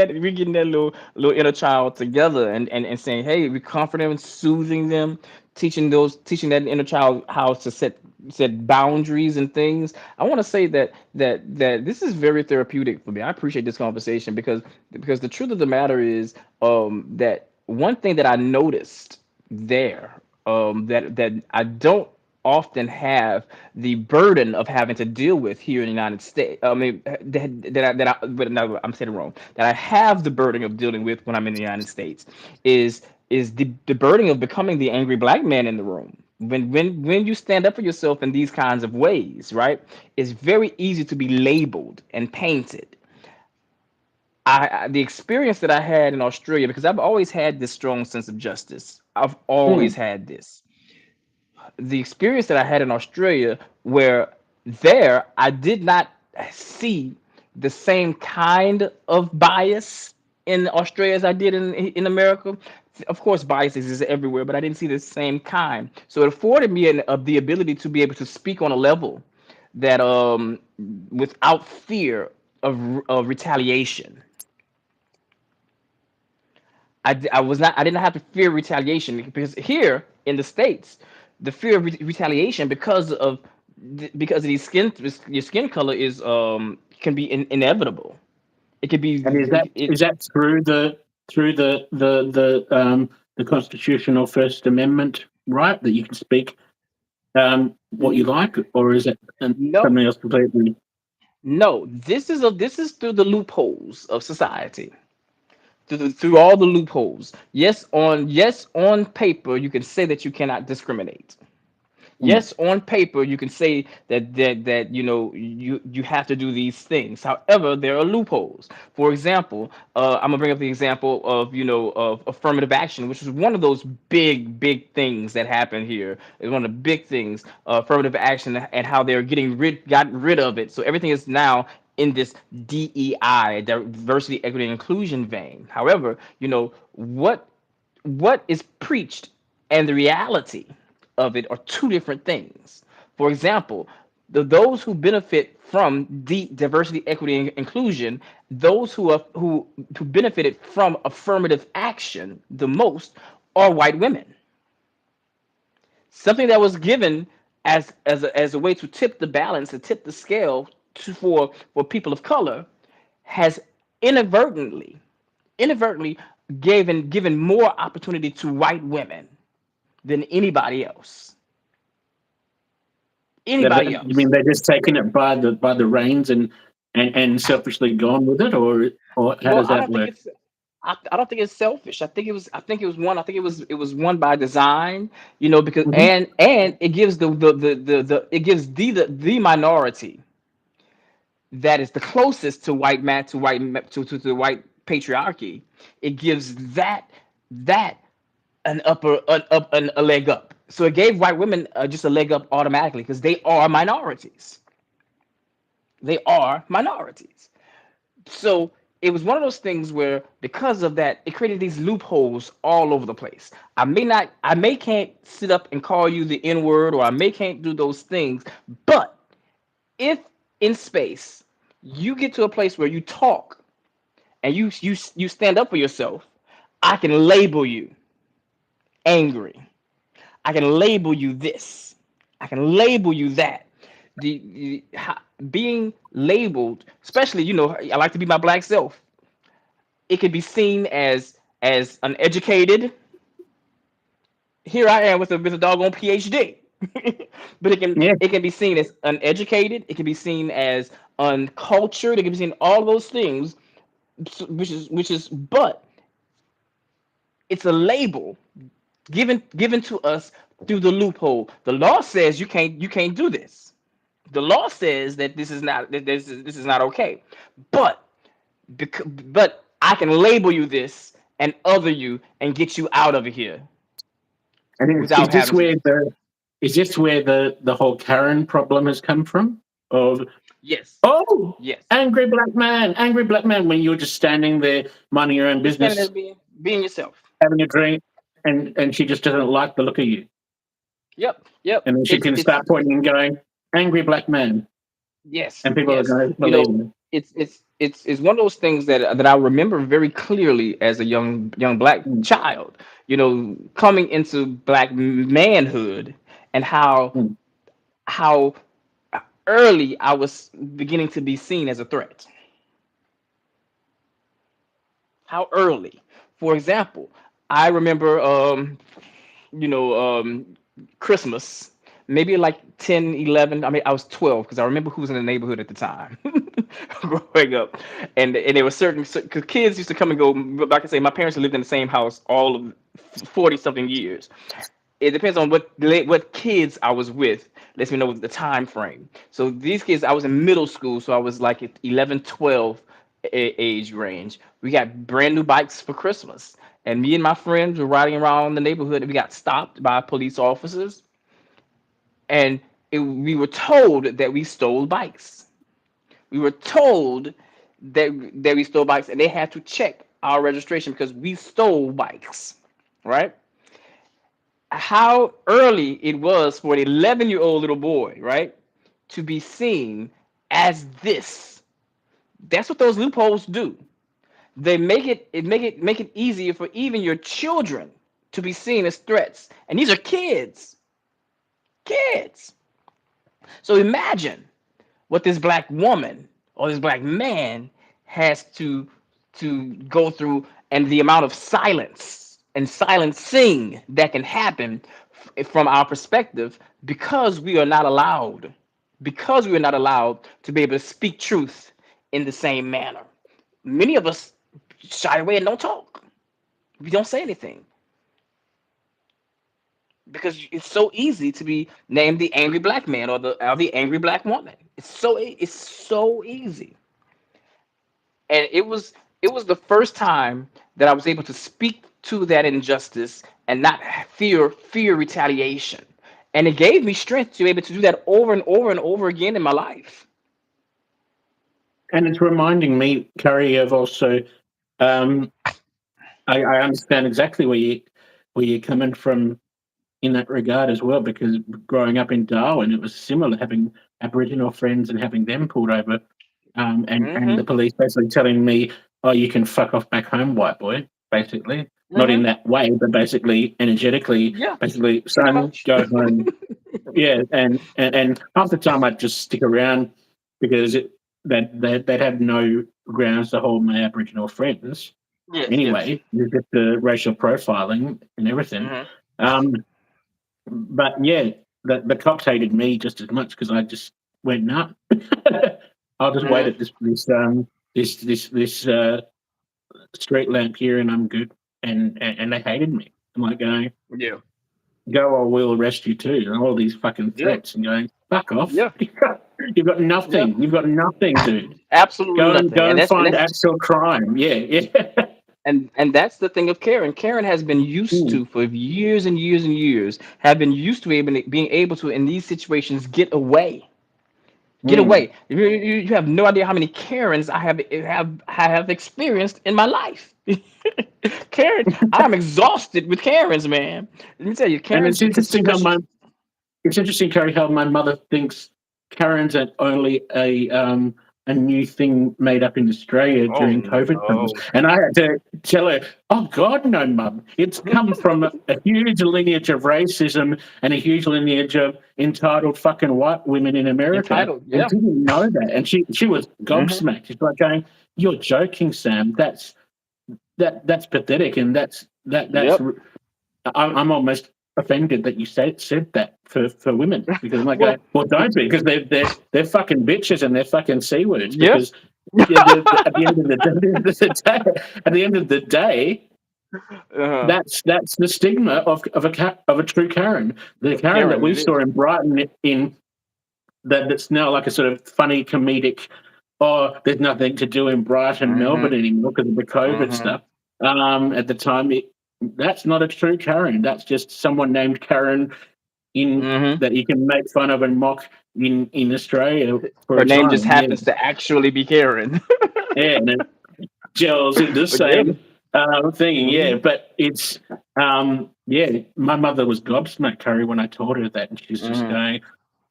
that little inner child together, and saying, hey, we comfort them, soothing them, teaching that inner child how to set boundaries and things. I want to say that this is very therapeutic for me. I appreciate this conversation because the truth of the matter is that one thing that I noticed there, that I don't often have the burden of having to deal with here in the United States. I mean, but no, I'm saying it wrong. That I have the burden of dealing with when I'm in the United States is the burden of becoming the angry black man in the room. When you stand up for yourself in these kinds of ways, right? It's very easy to be labeled and painted. The experience that I had in Australia, because I've always had this strong sense of justice. I've always Mm, had this. The experience that I had in Australia, where there I did not see the same kind of bias in Australia as I did in America. Of course, bias is everywhere, but I didn't see the same kind. So it afforded me the ability to be able to speak on a level that without fear of retaliation. I was not I didn't have to fear retaliation because here in the states, the fear of retaliation because of because of these skin, your skin color is can be inevitable. It could And be is that through the constitutional First Amendment right that you can speak what you like, or is it no, something else completely? no. This is through the loopholes of society. Through all the loopholes. Yes, on paper you can say that you cannot discriminate. Mm. Yes, on paper you can say that you have to do these things. However, there are loopholes. For example, I'm gonna bring up the example of of affirmative action, which is one of those big things that happened here. It's one of the big things, affirmative action, and how they're gotten rid of it. So everything is now in this DEI, diversity, equity, and inclusion vein. However, what is preached and the reality of it are two different things. For example, those who benefit from diversity, equity, and inclusion, those who benefited from affirmative action the most are white women. Something that was given as a way to tip the balance, to tip the scale for people of color, has inadvertently inadvertently given more opportunity to white women than anybody else. Anybody You mean else. they're just taking it by the reins and selfishly gone with it, or how Well, does that work? I don't think it's selfish. I think it was one. I think it was one by design. Because Hmm. and it gives it gives the minority that is the closest to white man to to the white patriarchy. It gives that an upper a leg up. So it gave white women just a leg up automatically because they are minorities. They are minorities. So it was one of those things where because of that, it created these loopholes all over the place. I may can't sit up and call you the N word, or I may can't do those things, but if in space you get to a place where you talk and you stand up for yourself, I can label you angry. I can label you this. I can label you that. Being labeled, especially, I like to be my black self. It could be seen as uneducated. Here I am with a doggone PhD. But Yeah, it can be seen as uneducated. It can be seen as uncultured. It can be seen all those things, but it's a label given to us through the loophole. The law says you can't do this. The law says that this is not okay. But but I can label you this and other you and get you out of here and without having to. is this where the whole Karen problem has come from? Of Yes, oh, yes. angry black man, when you're just standing there minding your own Just standing there business, being yourself. having a drink, and she just doesn't like the look of you, Yep, yep. and then she can It's start pointing and going, angry black man, Yes, and people are yes. going to believe it. It's one of those things that I remember very clearly as a young black Mm, child. Coming into black manhood, and mm. how early I was beginning to be seen as a threat. How early? For example, I remember Christmas, maybe like 10, 11. I mean, I was 12 because I remember who was in the neighborhood at the time growing up. And there were cause kids used to come and go. Like I say, my parents lived in the same house all of 40 something years. It depends on what kids I was with. Lets me know the time frame. So these kids, I was in middle school, so I was like at 11, 12 age range. We got brand new bikes for Christmas, and me and my friends were riding around the neighborhood, and we got stopped by police officers, and we were told that we stole bikes. We were told that we stole bikes, and they had to check our registration because we stole bikes, right? How early it was for an 11-year-old little boy, right, to be seen as this. That's what those loopholes do. They make it easier for even your children to be seen as threats. And these are kids. Kids. So imagine what this black woman or this black man has to go through, and the amount of silence and silencing that can happen from our perspective, because we are not allowed, to be able to speak truth in the same manner. Many of us shy away and don't talk. We don't say anything because it's so easy to be named the angry black man or the angry black woman. It's so easy. And it was the first time that I was able to speak to that injustice and not fear retaliation. And it gave me strength to be able to do that over and over and over again in my life. And it's reminding me, Curry, of also. Um, I understand exactly where you're coming from in that regard as well, because growing up in Darwin, it was similar, having Aboriginal friends and having them pulled over, and the Hmm. police basically telling me, "Oh, you can fuck off back home, white boy." Basically, not in Hmm. that way, but basically energetically, Yeah, basically, pretty son, much. go home. Yeah, and half the time I'd just stick around because they'd have no grounds to hold my Aboriginal friends Yes, yes. anyway, with just the racial profiling and everything. Hmm. Um, but yeah, the cops hated me just as much because I just went nut. I'll just wait Hmm. at this street lamp here and I'm good. And they hated me. I'm like going, Yeah. go or we'll arrest you too. And all these fucking Yeah. threats and going, fuck off. Yeah. You've got Yeah. nothing. You've got nothing, dude. Absolutely nothing. Go And and that's and find that's actual crime. Yeah, yeah. and that's the thing of Karen. Karen has been used Mm, to, for years and years and years, have been used to being able to, in these situations, get away. Get mm. away. You have no idea how many Karens I have experienced in my life. Karen, I'm exhausted with Karens, man. Let me tell you, And Karens, because it's interesting, Carrie, how my mother thinks Karen's are only a new thing made up in Australia oh during COVID times. no. And I had to tell her, oh God, no, mum. It's come from a huge lineage of racism and a huge lineage of entitled fucking white women in America, Entitled, and yeah. didn't know that. And she was Hmm. gobsmacked. She's like going, you're joking, Sam. That's pathetic, and that's Yep. I'm almost offended that you said that for women, because I'm like, Well, well, don't be, because they're fucking bitches and they're fucking c words, yeah. because yeah, at the end of at the end of the day, Uh-huh. that's the stigma of a true Karen. The Of Karen that Karen, we it saw is. in Brighton in that's now like a sort of funny comedic. Oh, there's nothing to do in Brighton, Hmm. Melbourne anymore because of the COVID Hmm. stuff. At the time, that's not a true Karen. That's just someone named Karen in Hmm. that you can make fun of and mock in Australia for Her a name just time. Yeah, happens to actually be Karen. yeah, and it gels into the But yeah. same thing. Yeah, Hmm. but it's yeah. My mother was gobsmacked, Curry, when I told her that, and she's just Hmm. going,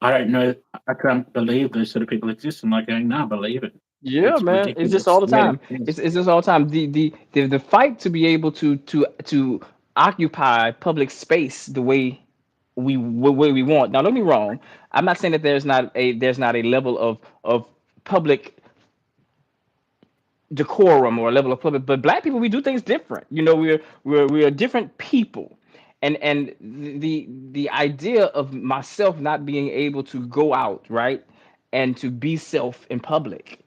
"I don't know. I can't believe those sort of people exist." I'm like going, "No, believe it. Yeah, It's man. It's just all ridiculous." the Yeah, time. It's just all the time. The fight to be able to occupy public space the way we want. Now, don't get me wrong. I'm not saying that there's not a level of public decorum or a level of public, but black people, we do things different. We're different people. And the idea of myself not being able to go out, right, and to be self in public,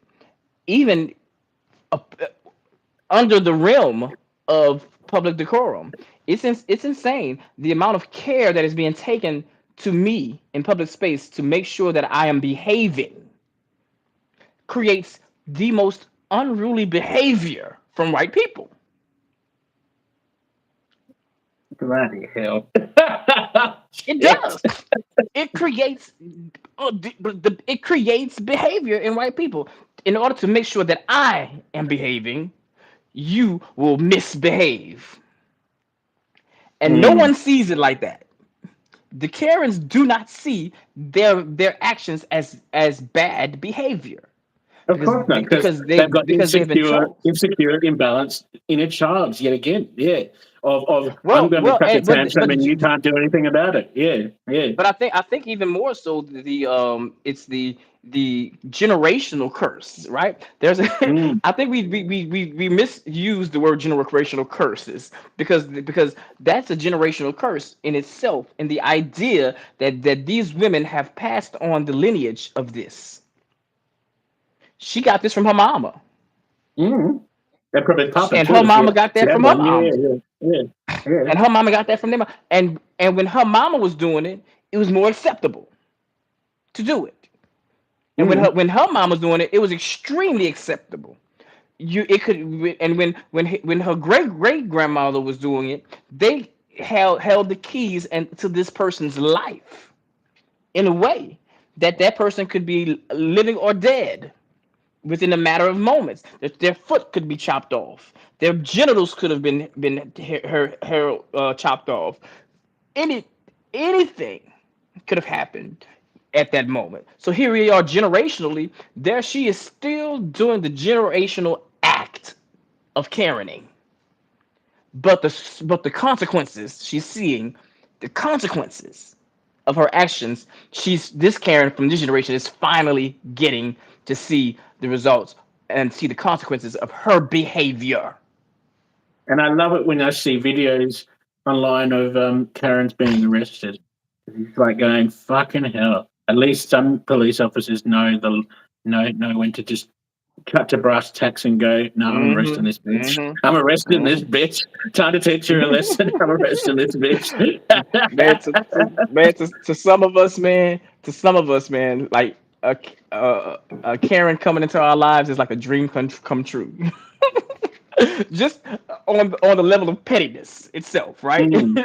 even up, under the realm of public decorum. It's insane the amount of care that is being taken to me in public space to make sure that I am behaving creates the most unruly behavior from white people. bloody hell. It Shit. does. It creates it creates behavior in white people. In order to make sure that I am behaving, you will misbehave. And no Mm. one sees it like that. The Karens do not see their actions as bad behavior Of because course not, because because they they've got because they have been insecure, told. insecure, imbalance inner child yet again. Yeah, of I'm Well, going to well, chuck a and tantrum and you can't do anything about it. Yeah, yeah. but I think even more so it's the generational curse, right? There's a, Mm, I think we misuse the word generational curses because that's a generational curse in itself, and the idea that these women have passed on the lineage of this. She got this from her mama, mm. They're probably Papa and her too. If mama got she that had from her one, mama, yeah, yeah. and her mama got that from them. And when her mama was doing it, it was more acceptable to do it. And when her Mm, when her mom was doing it, it was extremely acceptable. You it could and when her great grandmother was doing it, they held the keys and to this person's life in a way that person could be living or dead within a matter of moments. Their foot could be chopped off. Their genitals could have been chopped off. Any anything could have happened at that moment. So here we are generationally. There she is still doing the generational act of caring. But the consequences she's seeing, the consequences of her actions, she's this Karen from this generation is finally getting to see the results and see the consequences of her behavior. and I love it when I see videos online of Karens being arrested. It's like going fucking hell. At least some police officers know when to just cut to brass tacks and go, no, I'm arresting Mm-hmm. this bitch. I'm Mm-hmm. arresting this Mm-hmm. bitch. Time to teach her a lesson. I'm arresting this bitch. Man, to some of us, man, like a Karen coming into our lives is like a dream come true. Just on the level of pettiness itself, right? Mm.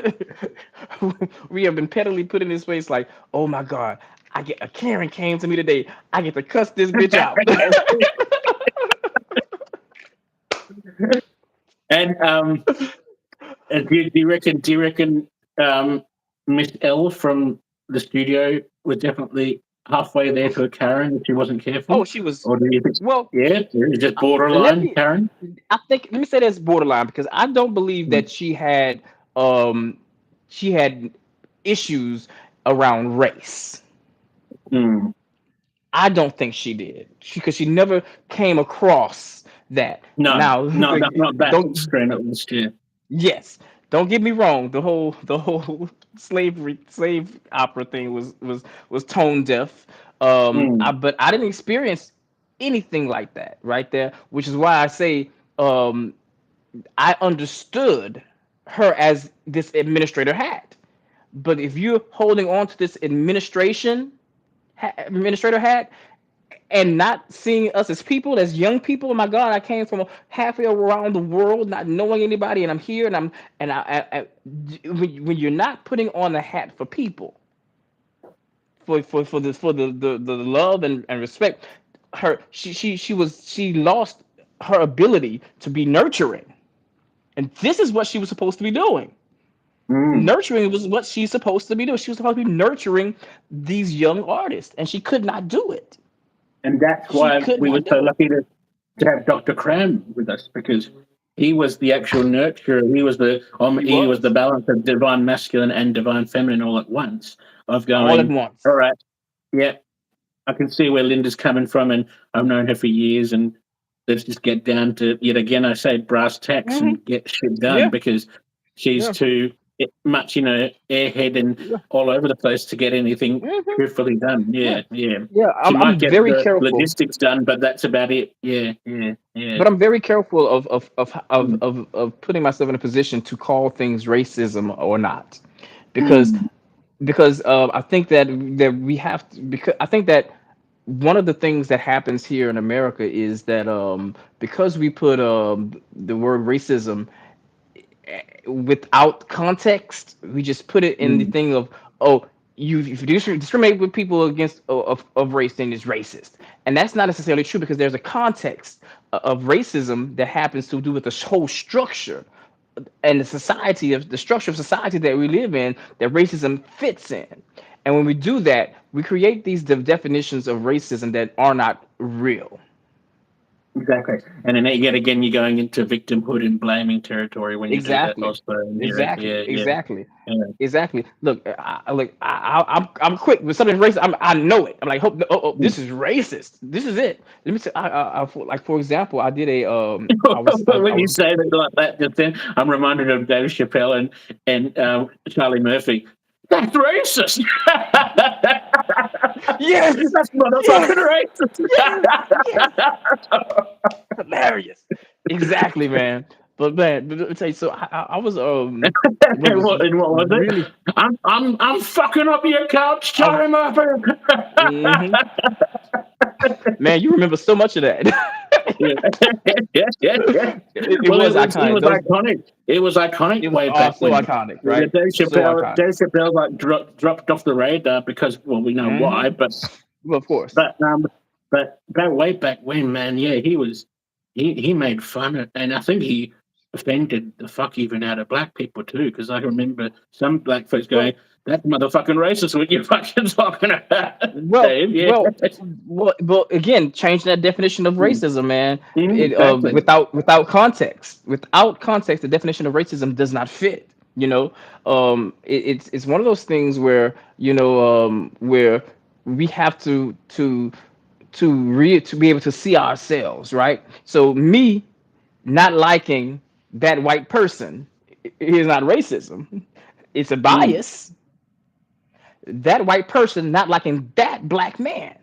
We have been pettily put in this place, like, oh my god, I get a Karen came to me today. I get to cuss this bitch out. And do you reckon um, Miss L from the studio was definitely halfway there to a Karen if she wasn't Oh, careful? she was. Or do you think, Well, yeah, it's just let borderline me. Karen? I think let me say that's borderline because I don't believe Mm. that um she had issues around race. Mm. I don't think she did. She never came across that. No, Now, no, not that don't strain at least, yeah. yes, don't get me wrong. The whole slave opera thing was tone deaf. Mm. But I didn't experience anything like that right there, which is why I say um I understood her as this administrator hat. But if you're holding on to this administrator hat and not seeing us as people, as young people, oh my God, I came from halfway around the world, not knowing anybody, and I'm here, and when you're not putting on the hat for people, for the love and respect, she lost her ability to be nurturing, and this is what she was supposed to be doing. Mm. Nurturing was what she's supposed to be doing. She was supposed to be nurturing these young artists, and she could not do it. And that's She why could we were not so do it. lucky to have Dr. Cram with us because he was the actual nurturer. He He was the was balance of divine masculine and divine feminine all at once. Of all at going, once. all right, yeah, I can see where Linda's coming from, and I've known her for years, and let's just get down to yet again. I say brass tacks Hmm. and get shit done Yeah, because she's yeah, too much, airhead and yeah. all over the place to get anything Hmm. truthfully done. Yeah, Yeah, yeah. yeah. She might I'm get very the careful, logistics done, but that's about it. Yeah, yeah, yeah. but I'm very careful Mm, of putting myself in a position to call things racism or not, because mm, I think that we have to, because I think that one of the things that happens here in America is that because we put the word racism without context, we just put it in the mm, thing of, oh, if you discriminate with people against of race, then it's racist, and that's not necessarily true because there's a context of racism that happens to do with the whole structure and the structure of society that we live in that racism fits in. And when we do that, we create these definitions of racism that are not real. Exactly. And then yet again, you're going into victimhood and blaming territory when you do that Exactly. also. Exactly. Yeah, yeah, Exactly. yeah. Exactly. Look, I'm quick with something racist. I know it. I'm like, this is racist. This is it. Let me say, for example, I did a I When you was say that like that, just then I'm reminded of Dave Chappelle and Charlie Murphy. That's racist. yes, That's motherfucking yes, racist. yes, yes, hilarious. Exactly, man. But man, let me tell you. So I was And what was it? really I'm fucking up your couch, I was, Charlie Murphy. mhm. Man, you remember so much of that. Yeah. Yeah, yeah, yeah. It Well, was it iconic. was iconic. It was iconic It was way back so when. iconic, The right? So iconic. Dave Chappelle like dropped off the radar because, well, we know why, Hmm. Well, of course. but that way back when, man, yeah, he made fun of, and I think he offended the fuck even out of black people too, because I remember some black folks going, Well, "That's motherfucking racist. What you fucking talking about, well, Dave?" Yeah. well, well. Again, changing that definition of Mm, racism, man. exactly. Without context, the definition of racism does not fit. You know, it's one of those things where where we have to be able to see ourselves, right? So me not liking that white person is not racism. It's a Mm, bias. That white person not liking that black man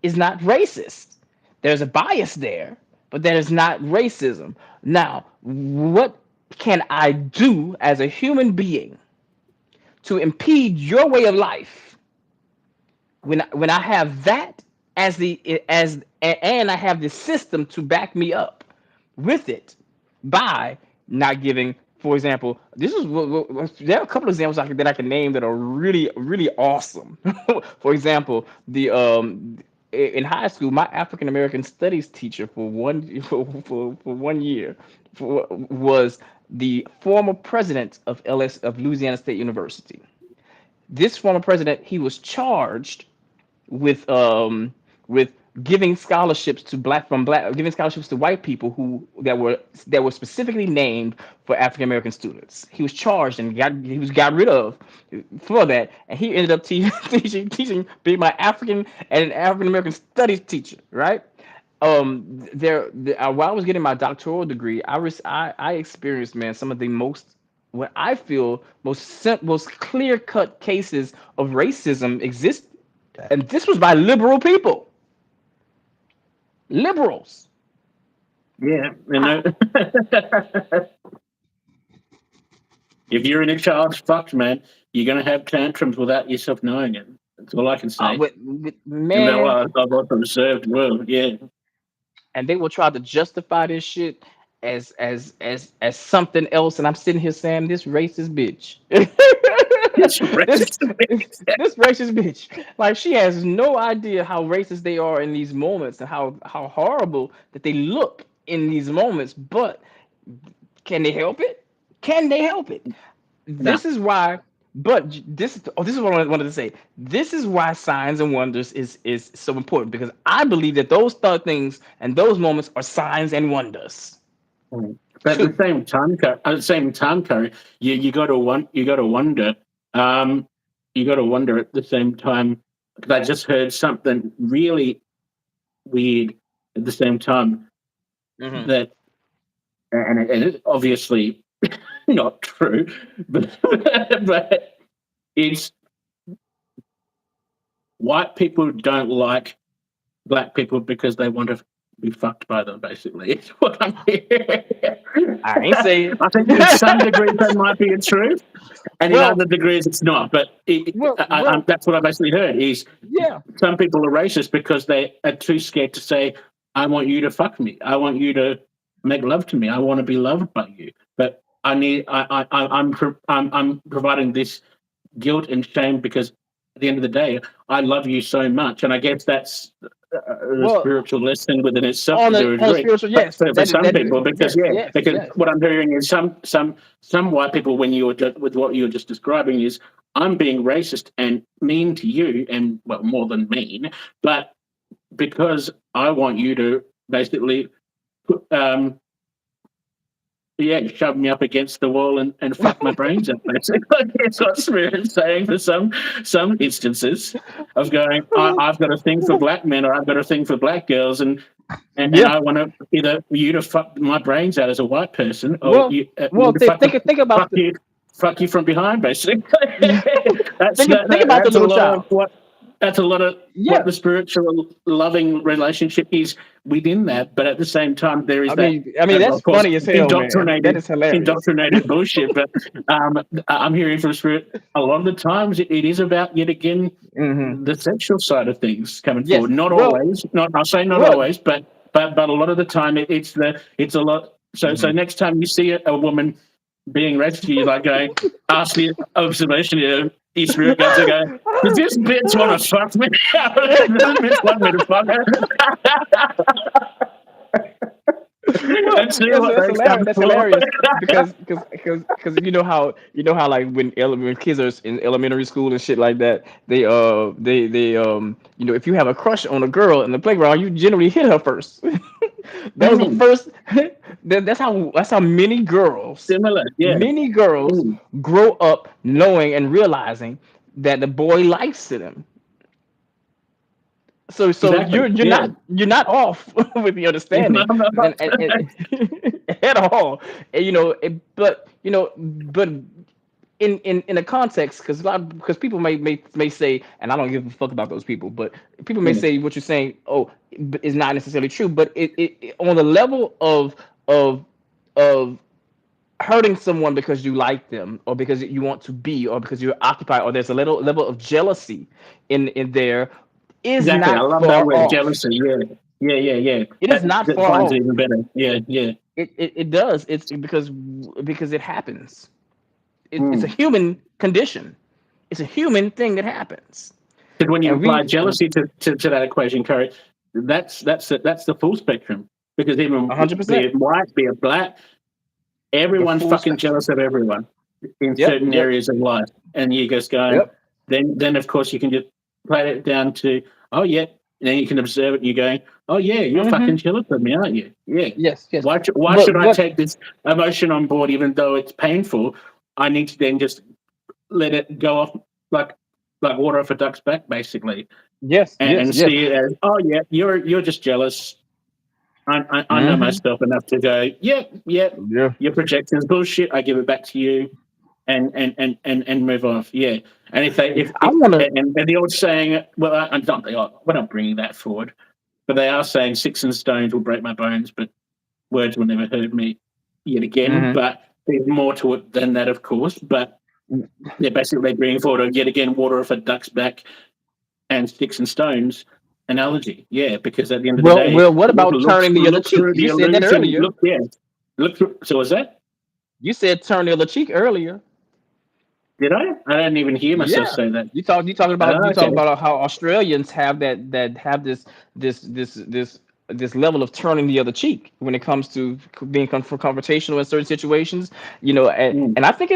is not racist. There's a bias there, but that is not racism. Now, what can I do as a human being to impede your way of life when I have that as and I have the system to back me up with it by not giving. For example, this is there are a couple of examples that I can name that are really awesome. For example, the in high school, my African American studies teacher for one for 1 year was the former president of Louisiana State University. This former president, he was charged with with giving scholarships to white people who that were specifically named for African American students. He was charged and got rid of for that, and he ended up teaching being my African American studies teacher, right? While I was getting my doctoral degree, I experienced, man, some of the most, what I feel, most clear cut cases of racism exist, and this was by liberal people, liberals. yeah, you I, know. If you're in a child's fucked, man, you're gonna have tantrums without yourself knowing it. That's all I can say. And that man, I've also observed. Well, yeah, and they will try to justify this shit as something else, and I'm sitting here saying this racist bitch. it's this racist. this racist bitch, like, she has no idea how racist they are in these moments and how horrible that they look in these moments. But can they help it? Can they help it? No, This is why. But this is what I wanted to say. This is why signs and wonders is so important, because I believe that those things and those moments are signs and wonders but too. at the same time, Curry, you got to wonder. Um, you got to wonder at the same time because I just heard something really weird at the same time Hmm. that, and it's obviously not true, but but it's white people don't like black people because they want to be fucked by them. Basically, it's what I'm hearing. I ain't saying. I think in some degrees that might be a truth, and in well, other degrees it's not. But well, that's what I basically heard. Is yeah. some people are racist because they are too scared to say, "I want you to fuck me. I want you to make love to me. I want to be loved by you." But I need. I'm providing this guilt and shame because at the end of the day, I love you so much, and I guess that's a Well, spiritual lesson within itself on to a do a on a degree. spiritual, But yes, for that is some that is people, because yes, yeah, yes, because yes. what I'm hearing is some white people when you were with what you were just describing is I'm being racist and mean to you, and well, more than mean, but because I want you to basically put, yeah, shove me up against the wall and fuck my brains out. Basically, that's what Spirit's saying for some instances of going. I've got a thing for black men, or I've got a thing for black girls, and Yeah. I want to either you to fuck my brains out as a white person, or Well, you well, to think about fuck you, fuck you from behind, basically. the think about the That's a little lot of child. what. That's a lot of what Yeah. the spiritual loving relationship is within that, but at the same time, there is that, I mean that's of course, funny as hell, man. That is hilarious. indoctrinated bullshit. But I'm hearing from Spirit a lot of the times it is about yet again Hmm. the sexual side of things coming Yes. forward. Not Well, always. Not I'll say not well. always, but a lot of the time it's a lot. So Mhm. next time you see a woman being rescued, like going, ask the observation, East Spirit gods are going, does this bitch want to fuck me? Does this bitch want me to fuck her? Well, And see what that's they hilarious. come That's for. hilarious because you know how like when kids are in elementary school and shit like that, they if you have a crush on a girl in the playground, you generally hit her first. That was the Mm, first. That's how similar, yeah. many girls Mm, grow up knowing and realizing that the boy likes them. So exactly, yeah. you're not off with the No, understanding no, and at all. And, but in a context, because people may say, and I don't give a fuck about those people, but people may yeah, say what you're saying, is not necessarily true. But on the level of hurting someone because you like them, or because you want to be, or because you're occupied, or there's a little level of jealousy in there, is exactly. I not love that far word, off. jealousy. Yeah, yeah, yeah, yeah. It is not That far finds it off. even better. Yeah, yeah. It does. It's because it happens. It's a Mm. human condition. It's a human thing that happens. Because when you And apply we jealousy to that equation, Curry, that's the full spectrum. Because even be 100%. it white, be it black, The everyone's full fucking spectrum. jealous of everyone in Yep. certain Yep. areas of life. And you just going, Yep. then of course you can just play it down to, oh yeah, and then you can observe it and you're going, oh yeah, you're Hmm. fucking jealous of me, aren't you? Yeah. Yes. Yes. Why But should I what? take this emotion on board even though it's painful? I need to then just let it go off like water off a duck's back, basically, Yes. Yes. and Yes. see it as, oh yeah, you're just jealous. I know Hmm. myself enough to go, yeah, yeah, Yeah. your projection's bullshit. I give it back to you, and move off. Yeah, and if they I if want to. and the old saying, well, I'm not we're not bringing that forward, but they are saying sticks and stones will break my bones, but words will never hurt me yet again. Hmm. But there's more to it than that, of course. But they're basically bringing forward a yet again water off a duck's back and sticks and stones analogy. Yeah, because at the end of the Well, day, well, what about turning the other look cheek? through the You said that illusion. earlier. Look, yeah, look through. So was that? You said turn the other cheek earlier. Did I? I didn't even hear myself Yeah. say that. Okay. You talking about how Australians have this level of turning the other cheek when it comes to being confrontational in certain situations, Mm, and I think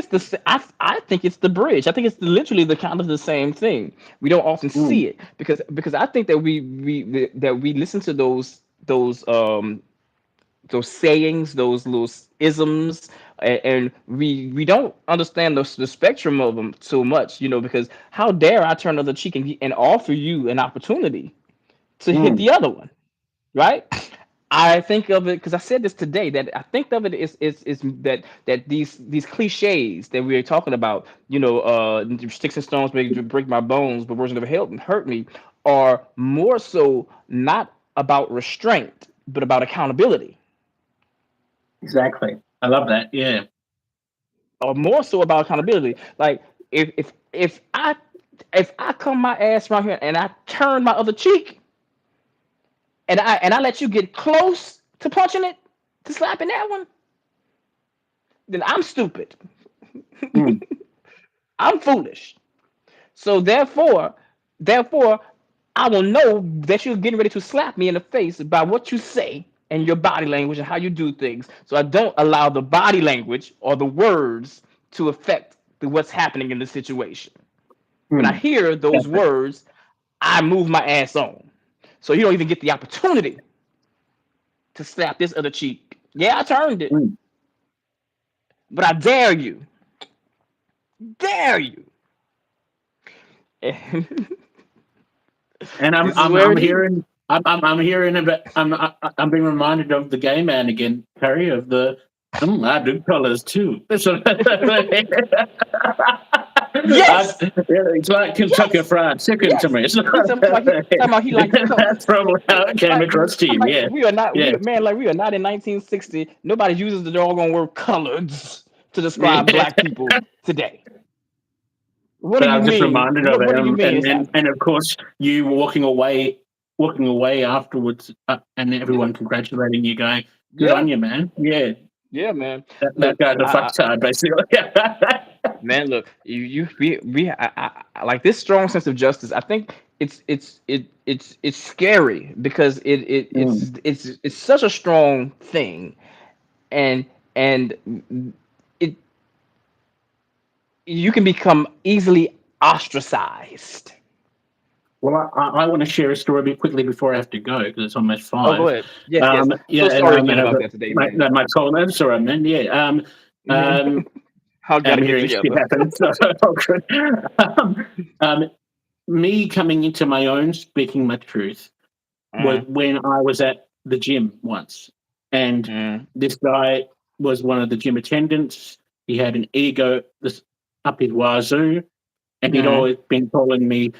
I think it's the bridge. I think it's literally the kind of the same thing. We don't often mm, see it because I think that we listen to those sayings, those little isms, and we don't understand the spectrum of them so much, because how dare I turn the other cheek and offer you an opportunity to hit mm, the other one, right? I think of it because I said this today, that I think of it is that these cliches that we are talking about, sticks and stones may break my bones, but words never hurt me, are more so not about restraint, but about accountability, exactly. I love that. Yeah. or more so about accountability. Like if I come my ass right here and I turn my other cheek and I let you get close to punching it, to slapping that one, then I'm stupid. Mm, I'm foolish. So therefore, I will know that you're getting ready to slap me in the face by what you say and your body language and how you do things. So I don't allow the body language or the words to affect what's happening in the situation. When I mm. hear those Exactly. words, I move my ass on. So you don't even get the opportunity to slap this other cheek. Yeah, I turned it, Mm. but I dare you. And And this is where I'm it is. hearing I'm hearing about I'm being reminded of the gay man again, Harry, of the I do colours too. So, Yes, it's like Kentucky yes, Fried Chicken to yes. me. So, He talking about he like the that's colors. probably how it came Like across to I'm you. like Yeah, we are not yeah, we are not in 1960. Nobody uses the doggone word colors to describe yeah. black people today. What do But I you was just mean? reminded of What it, do you mean and is happening? of course you walking away afterwards, and Yeah, everyone congratulating you, going, "Good yeah, on you, man! Yeah, yeah, man. that Look, guy's a I fucktard, basically." man, look, you we I like this strong sense of justice. I think it's scary because Mm. it's such a strong thing, and and it you can become easily ostracized. Well, I want to share a story a bit quickly before I have to go because it's almost Oh, go 5. ahead. Yes, yes. I'm Yeah, so and sorry again and about that today, my man. my phone. That's all right, man. Yeah. Hmm. Um, I got I'm to get hearing shit together. happen. So, oh, good. Um, um, me coming into my own speaking my truth was Mm, when I was at the gym once, and mm, this guy was one of the gym attendants. He had an ego this up his wazoo, and he'd mm, always been calling me,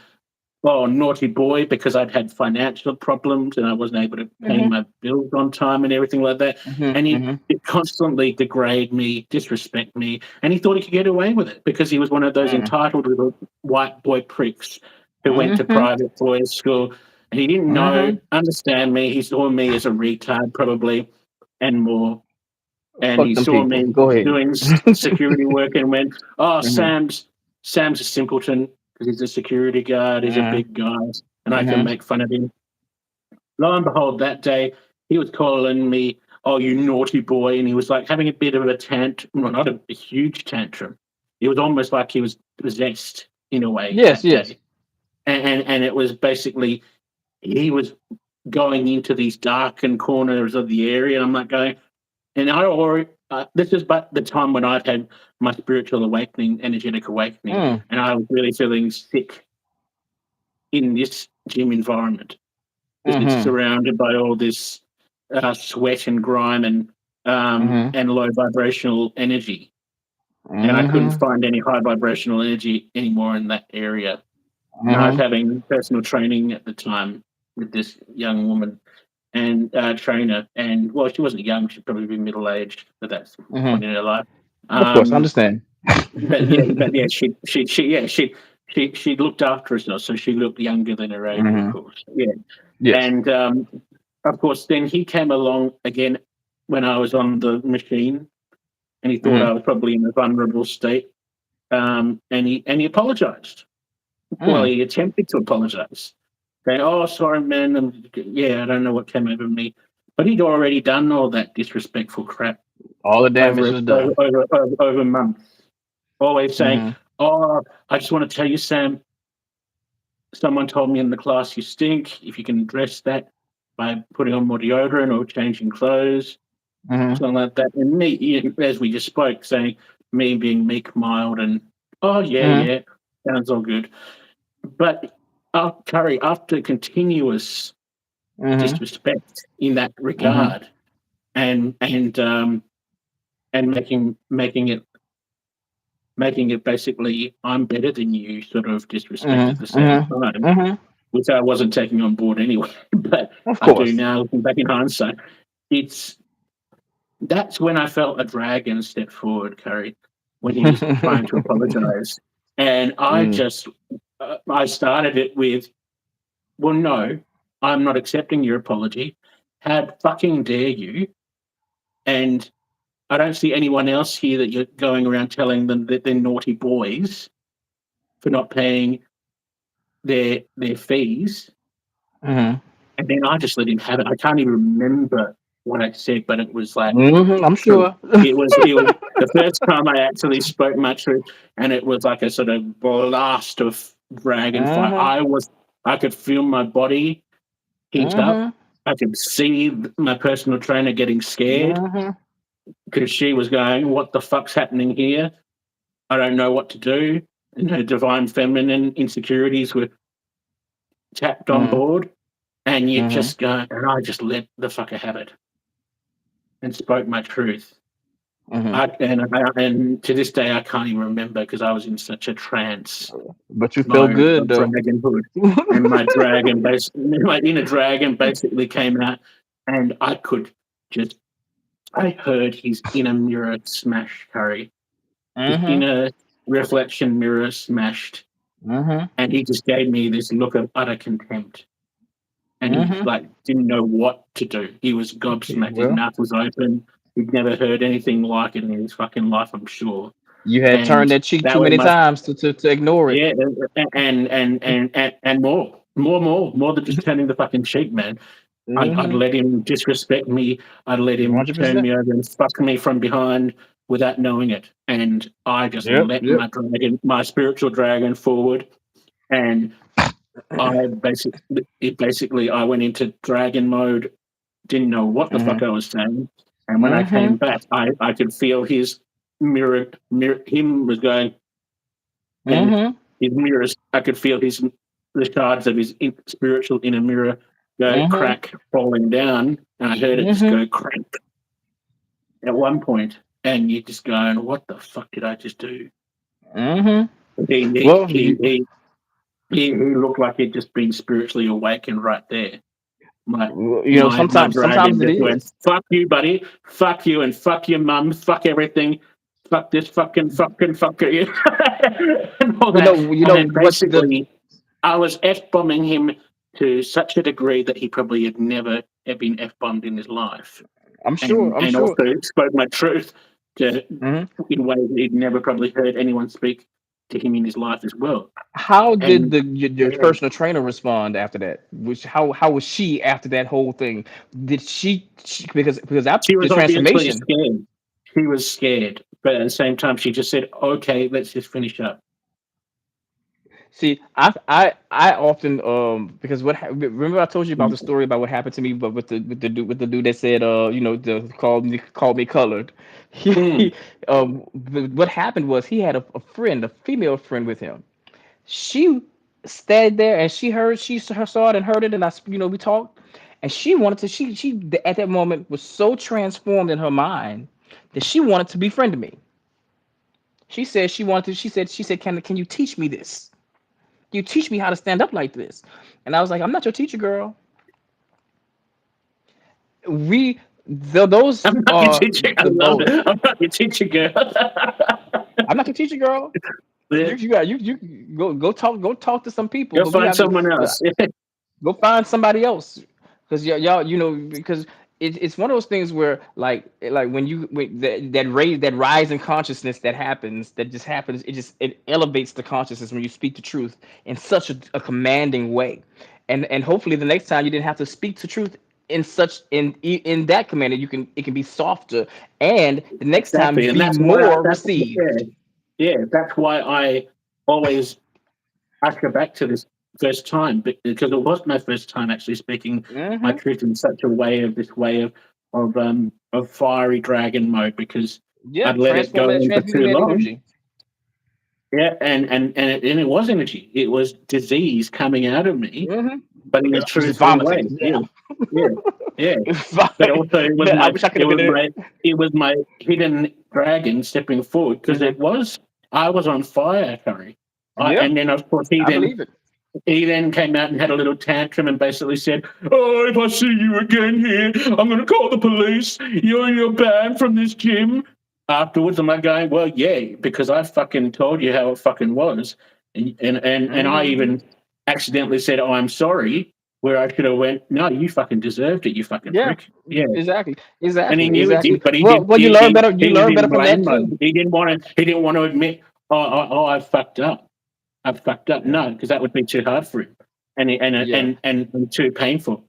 "Oh, naughty boy," because I'd had financial problems and I wasn't able to pay mm, my bills on time and everything like that. And mm, he'd constantly degrade me, disrespect me, and he thought he could get away with it because he was one of those mm, entitled little white boy pricks who went to mm, private boys' school. And he didn't know, mm. understand me. He saw me as a retard, probably, and more. And Fuck he them saw people. me Go ahead. doing security work and went, "Oh, Hmm. Sam's a simpleton because he's a security guard. He's a Hmm. big guy, and I can Hmm. make fun of him." Lo and behold, that day he was calling me, "Oh, you naughty boy," and he was like having a bit of a tantrum, well, not a huge tantrum. It was almost like he was possessed in a way Yes, that yes. day, and it was basically he was going into these darkened corners of the area, and I'm like going, and I already, this is but the time when I've had my spiritual awakening, energetic awakening, Mm, and I was really feeling sick in this gym environment because it's mm-hmm. surrounded by all this sweat and grime Mm-hmm. and low vibrational energy, and I couldn't Mm-hmm. find any high vibrational energy anymore in that area. And I was Mm-hmm. having personal training at the time with this young woman and trainer, and well, she wasn't young; she'd probably be middle aged at that point Mm-hmm. in her life. Of course, I Um, understand. but yeah, she looked after herself, so she looked younger than her age, of Hmm. course. Yeah, Yes. and of course, then he came along again when I was on the machine, and he thought Mm-hmm. I was probably in a vulnerable state, and he apologized. Well, Mm. he attempted to apologize, saying, "Oh, sorry, man. Yeah, I don't know what came over me." But he'd already done all that disrespectful crap All the damage over was done. over months. Always saying, Mm-hmm. "Oh, I just want to tell you, Sam. Someone told me in the class you stink. If you can address that by putting on more deodorant or changing clothes, Mm-hmm. something like that." And me, as we just spoke, saying me being meek, mild, and oh yeah, Mm-hmm. yeah, sounds all good. But Curry, after continuous Mm-hmm. disrespect in that Mm-hmm. regard, and and making it basically I'm better than you sort of disrespect at the Mm-hmm. same Mm-hmm. time, Mm-hmm. which I wasn't taking on board anyway, but Of I do course. now looking back in hindsight. It's That's when I felt a dragon step forward, Curry, when he was trying to apologize. And Mm. I started it with, "Well, no, I'm not accepting your apology. How fucking dare you?" And I don't see anyone else here that you're going around telling them that they're naughty boys for not paying their fees. Mm-hmm. And then I just let him have it. I can't even remember what I said, but it was like Mm-hmm. I'm from sure. it was the first time I actually spoke my truth, and it was like a sort of blast of dragon fire. Mm-hmm. I could feel my body heat up, Mm-hmm. I could see my personal trainer getting scared Mhm. because she was going, "What the fuck's happening here? I don't know what to do." And her divine feminine insecurities were tapped on Mhm. board, and you Mhm. just go, and I just let the fucker have it and spoke my truth. Mhm. And to this day, I can't even remember because I was in such a trance But you feel mode good of though. dragonhood, and my inner dragon basically came out, and just, I heard his inner mirror smash, Curry. His Mhm. inner reflection mirror smashed, Mhm. and he just gave me this look of utter contempt. And he Mhm. like didn't know what to do. He was gobsmacked. His Well, mouth was open. He'd never heard anything like it in his fucking life, I'm sure. you had turned And that cheek that too was many my times to ignore it. yeah, and more than just turning the fucking cheek, man. I'd Mhm. let him disrespect me. I'd let him turn 100%. me over and fuck me from behind without knowing it. And I just Yep. let Yep. my spiritual dragon forward. And I went into dragon mode, didn't know what the fuck Mhm. I was saying. And when I came Mhm. back, I could feel his him was going, and Mhm. his mirrors, I could feel the shards of his spiritual inner mirror go Mhm. crack, falling down, and I heard it just Mhm. go crack at one point, and you're just going, "What the fuck did I just do?" Mhm. He he Well, he you he, he looked like he'd just been spiritually awakened right there. My my sometimes dragon it just went, is. "Fuck you, buddy. Fuck you, and fuck your mum. Fuck everything. Fuck this fucking fucker," and all that. You And know then what the basically, I was f bombing him to such a degree that he probably had never have been f bombed in his life, I'm and sure. also spoke my truth to Mhm. in ways that he'd never probably heard anyone speak to him in his life as well. How did And your yeah, personal trainer respond after that? Which how was she after that whole thing? Did she because after she the was obviously transformation. scared. She was scared, but at the same time, she just said, "Okay, let's just finish up." See, I often because remember I told you about the story about what happened to me, but with the dude that said the called me colored. Mm. He what happened was he had a friend, a female friend with him. She stayed there and saw it and heard it, and we talked, and she wanted to she at that moment was so transformed in her mind that she wanted to befriend me. She said she wanted to. She said, can you teach me this? You teach me how to stand up like this. And I was like, I'm not your teacher, girl. We those I'm not your are teacher. I the love both. it. I'm not your teacher, girl. I'm not your teacher, girl. Yeah, You got you go talk to some people, go but we find have to someone else. go find somebody else because y'all because it's one of those things where like when that rise in consciousness that just happens, it elevates the consciousness when you speak the truth in such a commanding way, and hopefully the next time you didn't have to speak the truth in in that command, it can be softer, and the next time Exactly, and be that's why more received. that's why I always usher back to this first time, because it was my first time actually speaking my Hmm. truth in such a way of this way of fiery dragon mode, because Yeah, I'd let it go on for transmuting too that long. energy. Yeah, and it was energy. It was disease coming out of me, Hmm. but in a Yeah, just truthful way. vomiting. Yeah, Yeah. yeah, yeah. But Fine. also Man, I wish I could have been there. it was my hidden dragon stepping forward, because Hmm. I was on fire, Curry. Yeah, And then of course I believe it. he then came out and had a little tantrum and basically said, "Oh, if I see you again here, I'm going to call the police. You're banned from this gym." Afterwards, I'm like going, "Well, yeah, because I fucking told you how it fucking was," and I Hmm. even accidentally said, "Oh, I'm sorry," where I should have went, "No, you fucking deserved it, you fucking Yeah, prick." Yeah, exactly, and he exactly, knew he did, exactly. but he Well, did. you learn better. You He was learn in better from blame that mode. too. He didn't want to. He didn't want to admit, "Oh, I fucked up. I fucked up." Yeah, No, because that would be too hard for him, yeah. and too painful.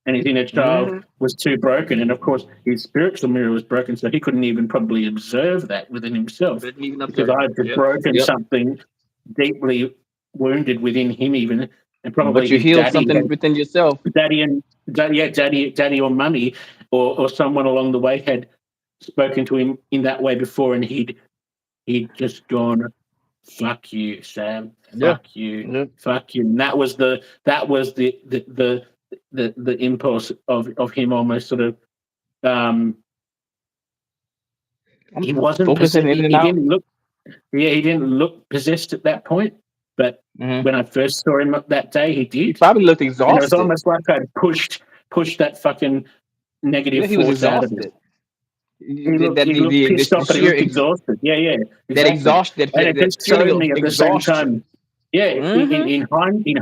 And his inner child Hmm. was too broken, and of course his spiritual mirror was broken, so he couldn't even probably observe that within himself, Didn't even because observe I it. had just Yep, broken yep. something deeply wounded within him, even and probably But you his healed something within yourself. daddy or mummy or someone along the way had spoken to him in that way before, and he'd just gone, "Fuck you, Sam. Yeah. Fuck you. Yeah. Fuck you." And that was the impulse of him almost sort of I'm he wasn't focusing in he and out. didn't look he didn't look possessed at that point, but Mhm. when I first saw him that day, he He did. probably looked And it was exhausted. almost like I'd pushed that fucking Yeah, negative he was force out of him. exhausted. He looked pissed off, but he looked exhausted. Yeah, that exactly. exhaustion, And it that just feeling showed of me at the same exhaustion. time. Yeah, Mhm. in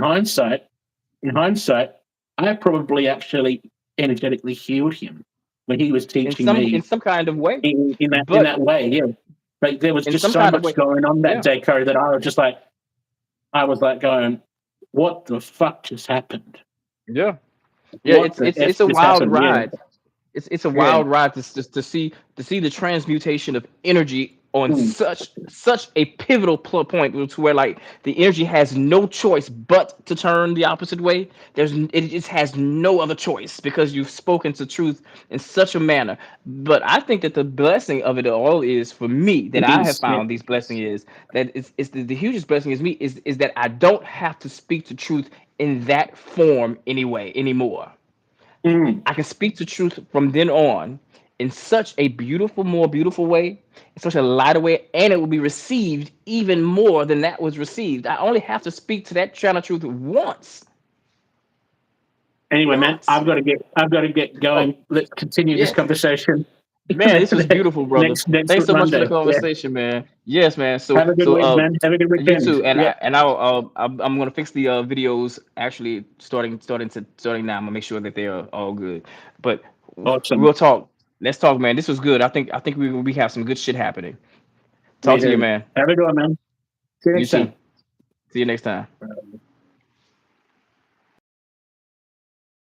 hindsight, I probably actually energetically healed him when he was In teaching me some kind of way. in But that way. Yeah, like there was in just some so kind of much way. going on that Yeah. day, Corey, that I was like going, "What the fuck just happened? Yeah. Yeah, What the F it's a just wild happened?" Yeah, ride. It's a yeah. wild ride to see the transmutation of energy on Mm. such a pivotal point to where like the energy has no choice but to turn the opposite way. It just has no other choice because you've spoken to truth in such a manner. But I think that the blessing of it all is for me that It I have is. Yeah. found these blessing is that it's the hugest blessing is me is that I don't have to speak the truth in that form anymore. Mm. I can speak the truth from then on in such a more beautiful way, in such a lighter way, and it will be received even more than that was received. I only have to speak to that channel truth once. Anyway, man, Once. I've got to get Oh, going. Let's continue this yes. conversation Man, this was beautiful, brother. next Thanks so much for the Monday. Yeah. conversation, man. Yes, man. Have a good week, man. Have a good You weekend. too. And Yeah. I'm gonna fix the videos actually starting now. I'm gonna make sure that they are all good. But Awesome. we'll talk. Let's talk, man. This was good. I think we have some good shit happening. Talk to you, man. Have a good one, man. See you You next too. time. See you next time.